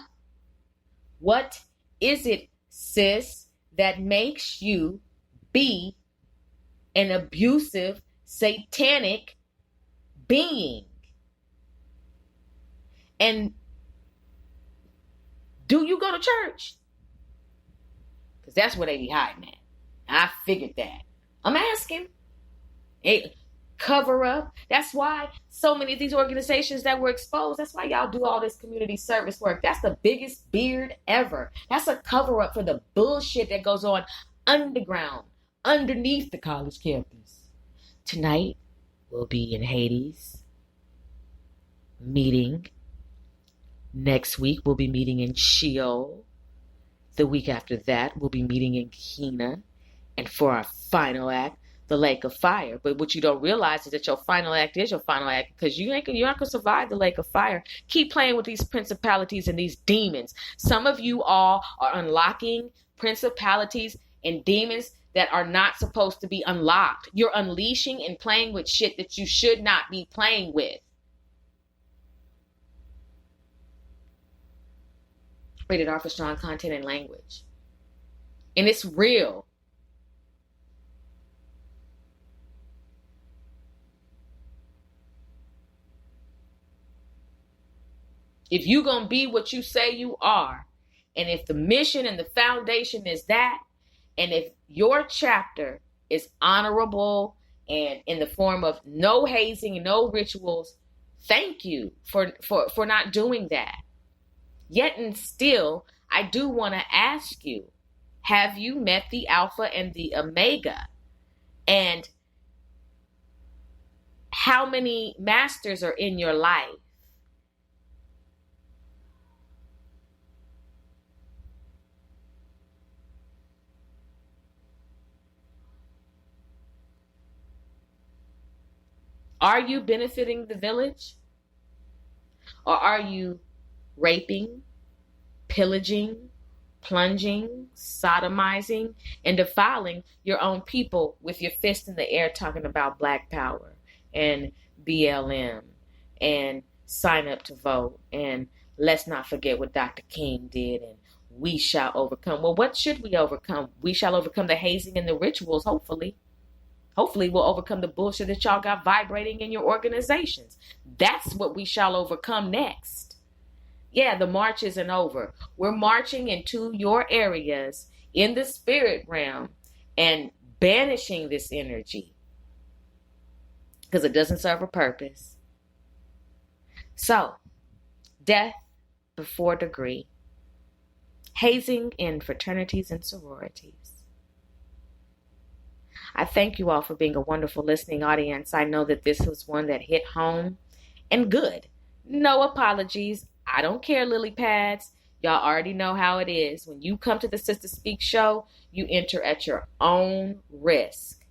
What is it, sis, that makes you be an abusive, satanic being? And do you go to church? Because that's where they be hiding at. I figured that. I'm asking. Hey, cover up. That's why so many of these organizations that were exposed, that's why y'all do all this community service work. That's the biggest beard ever. That's a cover up for the bullshit that goes on underground, underneath the college campus. Tonight, we'll be in Hades, meeting. Next week, we'll be meeting in Sheol. The week after that, we'll be meeting in Kina. And for our final act, the lake of fire. But what you don't realize is that your final act is your final act, because you're not going to survive the lake of fire. Keep playing with these principalities and these demons. Some of you all are unlocking principalities and demons that are not supposed to be unlocked. You're unleashing and playing with shit that you should not be playing with. Rated R for strong content and language. And it's real. If you're going to be what you say you are, and if the mission and the foundation is that, and if your chapter is honorable and in the form of no hazing and no rituals, thank you for not doing that. Yet and still, I do want to ask you, have you met the Alpha and the Omega? And how many masters are in your life? Are you benefiting the village? Or are you raping, pillaging, plunging, sodomizing, and defiling your own people with your fist in the air talking about Black Power and BLM and sign up to vote and let's not forget what Dr. King did and we shall overcome. Well, what should we overcome? We shall overcome the hazing and the rituals, hopefully. Hopefully we'll overcome the bullshit that y'all got vibrating in your organizations. That's what we shall overcome next. Yeah, the march isn't over. We're marching into your areas in the spirit realm and banishing this energy because it doesn't serve a purpose. So, death before degree. Hazing in fraternities and sororities. I thank you all for being a wonderful listening audience. I know that this was one that hit home and good. No apologies. I don't care, lily pads. Y'all already know how it is. When you come to the Sister Speak show, you enter at your own risk.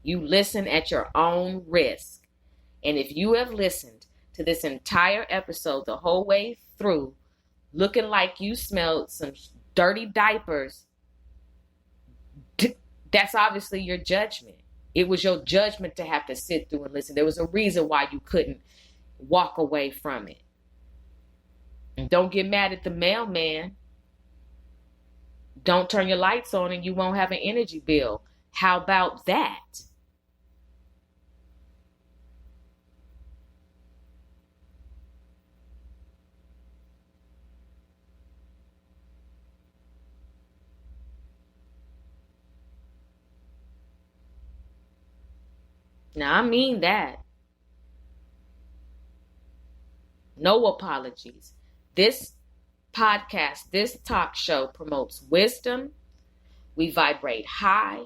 You listen at your own risk. And if you have listened to this entire episode the whole way through, looking like you smelled some dirty diapers, That's obviously your judgment. It was your judgment to have to sit through and listen. There was a reason why you couldn't walk away from it. And don't get mad at the mailman. Don't turn your lights on and you won't have an energy bill. How about that? Now, I mean that. No apologies. This podcast, this talk show promotes wisdom. We vibrate high.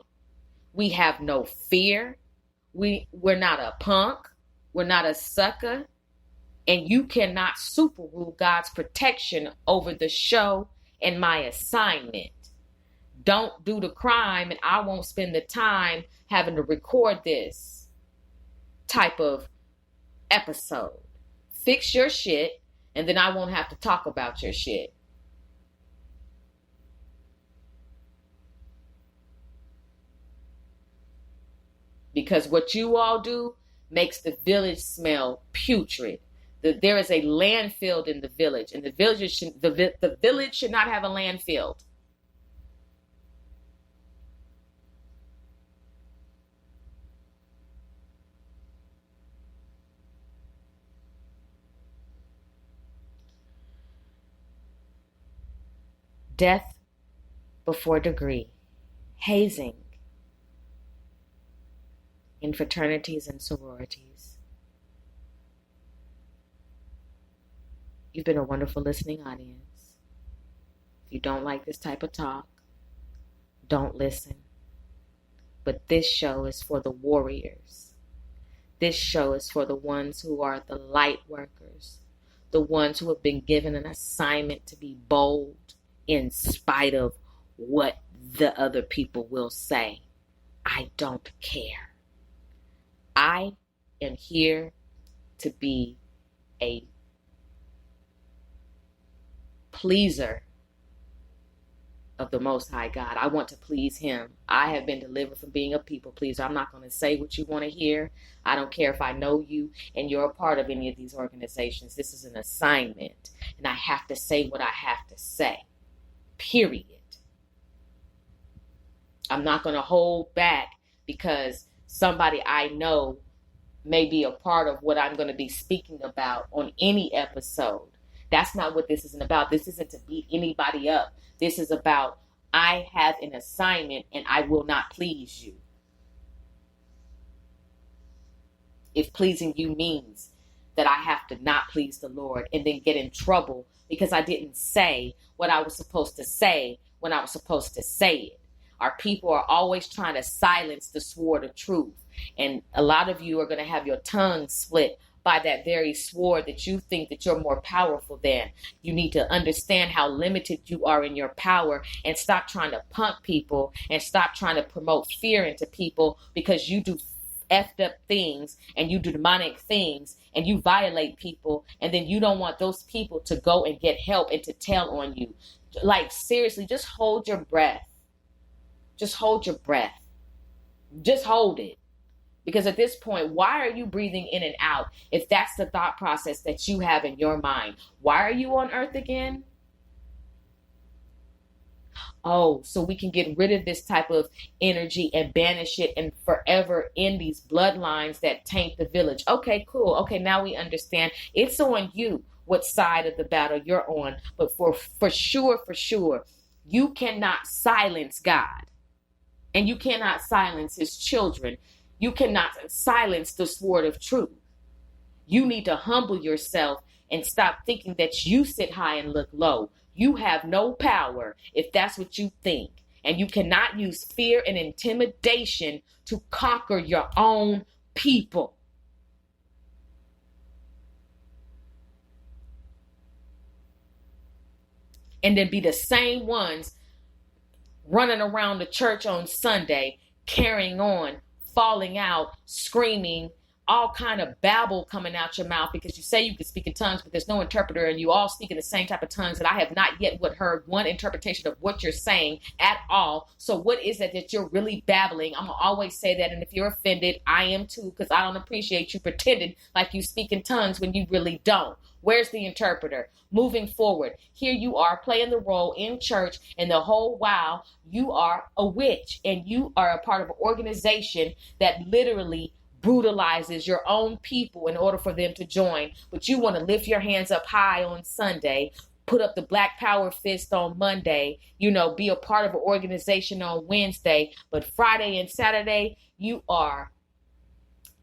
We have no fear. We're not a punk. We're not a sucker. And you cannot super rule God's protection over the show and my assignment. Don't do the crime and I won't spend the time having to record this type of episode. Fix your shit and then I won't have to talk about your shit. Because what you all do makes the village smell putrid. There is a landfill in the village, and the village should not have a landfill. Death before degree, hazing in fraternities and sororities. You've been a wonderful listening audience. If you don't like this type of talk, don't listen. But this show is for the warriors. This show is for the ones who are the light workers, the ones who have been given an assignment to be bold in spite of what the other people will say. I don't care. I am here to be a pleaser of the Most High God. I want to please Him. I have been delivered from being a people pleaser. I'm not going to say what you want to hear. I don't care if I know you and you're a part of any of these organizations. This is an assignment, and I have to say what I have to say. Period. I'm not going to hold back because somebody I know may be a part of what I'm going to be speaking about on any episode. That's not what this isn't about. This isn't to beat anybody up. This is about I have an assignment and I will not please you. If pleasing you means that I have to not please the Lord and then get in trouble because I didn't say what I was supposed to say when I was supposed to say it. Our people are always trying to silence the sword of truth. And a lot of you are going to have your tongue split by that very sword that you think that you're more powerful than. You need to understand how limited you are in your power and stop trying to punk people and stop trying to promote fear into people because you do effed up things and you do demonic things and you violate people and then you don't want those people to go and get help and to tell on you. Like, seriously, just hold your breath. Just hold your breath. Just hold it. Because at this point, why are you breathing in and out if that's the thought process that you have in your mind? Why are you on earth again? Oh, so we can get rid of this type of energy and banish it and forever end these bloodlines that taint the village. Okay, cool. Okay, now we understand. It's on you what side of the battle you're on. But for sure, you cannot silence God. And you cannot silence His children. You cannot silence the sword of truth. You need to humble yourself and stop thinking that you sit high and look low. You have no power if that's what you think. And you cannot use fear and intimidation to conquer your own people. And then be the same ones running around the church on Sunday, carrying on, falling out, screaming, all kind of babble coming out your mouth because you say you can speak in tongues, but there's no interpreter, and you all speak in the same type of tongues, and I have not yet heard one interpretation of what you're saying at all. So what is it that you're really babbling? I'm going to always say that, and if you're offended, I am too, because I don't appreciate you pretending like you speak in tongues when you really don't. Where's the interpreter? Moving forward, here you are playing the role in church, and the whole while you are a witch, and you are a part of an organization that literally brutalizes your own people in order for them to join. But you want to lift your hands up high on Sunday, put up the Black Power fist on Monday, be a part of an organization on Wednesday, but Friday and Saturday, you are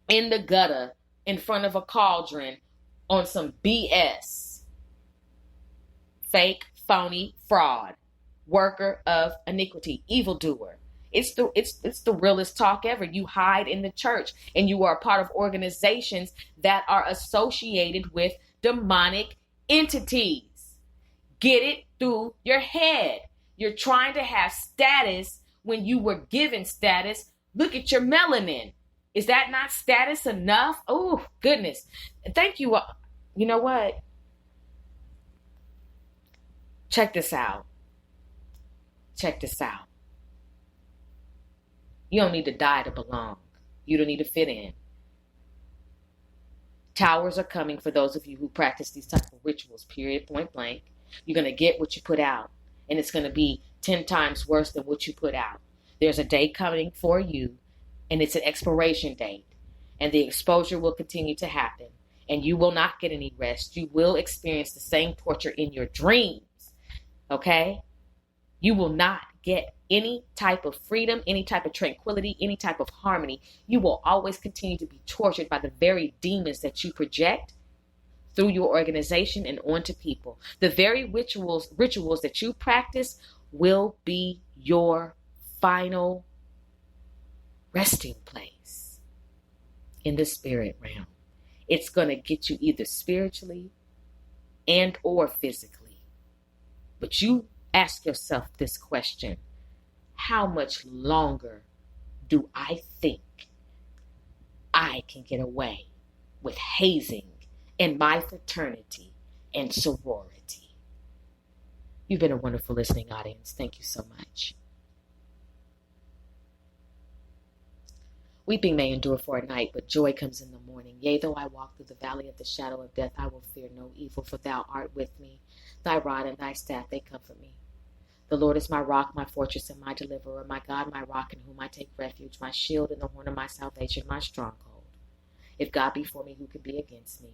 in the gutter in front of a cauldron on some BS. Fake, phony, fraud, worker of iniquity, evildoer. It's the realest talk ever. You hide in the church, and you are a part of organizations that are associated with demonic entities. Get it through your head. You're trying to have status when you were given status. Look at your melanin. Is that not status enough? Oh, goodness. Thank you. You know what? Check this out. You don't need to die to belong. You don't need to fit in. Towers are coming for those of you who practice these type of rituals, period, point blank. You're going to get what you put out, and it's going to be 10 times worse than what you put out. There's a day coming for you, and it's an expiration date, and the exposure will continue to happen, and you will not get any rest. You will experience the same torture in your dreams, okay? You will not get any type of freedom, any type of tranquility, any type of harmony. You will always continue to be tortured by the very demons that you project through your organization and onto people. The very rituals that you practice will be your final resting place in the spirit realm. It's going to get you either spiritually and or physically. But you ask yourself this question: how much longer do I think I can get away with hazing in my fraternity and sorority? You've been a wonderful listening audience. Thank you so much. Weeping may endure for a night, but joy comes in the morning. Yea, though I walk through the valley of the shadow of death, I will fear no evil, for thou art with me. Thy rod and thy staff, they comfort me. The Lord is my rock, my fortress, and my deliverer, my God, my rock, in whom I take refuge, my shield and the horn of my salvation, my stronghold. If God be for me, who can be against me?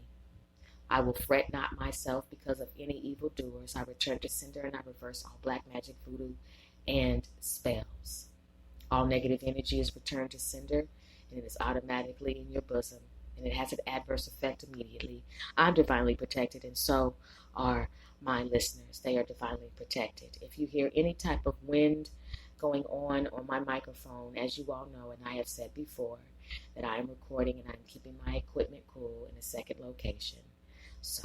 I will fret not myself because of any evildoers. I return to sender, and I reverse all black magic, voodoo, and spells. All negative energy is returned to sender, and it is automatically in your bosom, and it has an adverse effect immediately. I'm divinely protected, and so are my listeners. They are divinely protected. If you hear any type of wind going on my microphone, as you all know, and I have said before, that I am recording and I'm keeping my equipment cool in a second location. So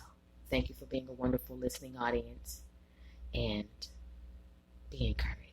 thank you for being a wonderful listening audience, and be encouraged.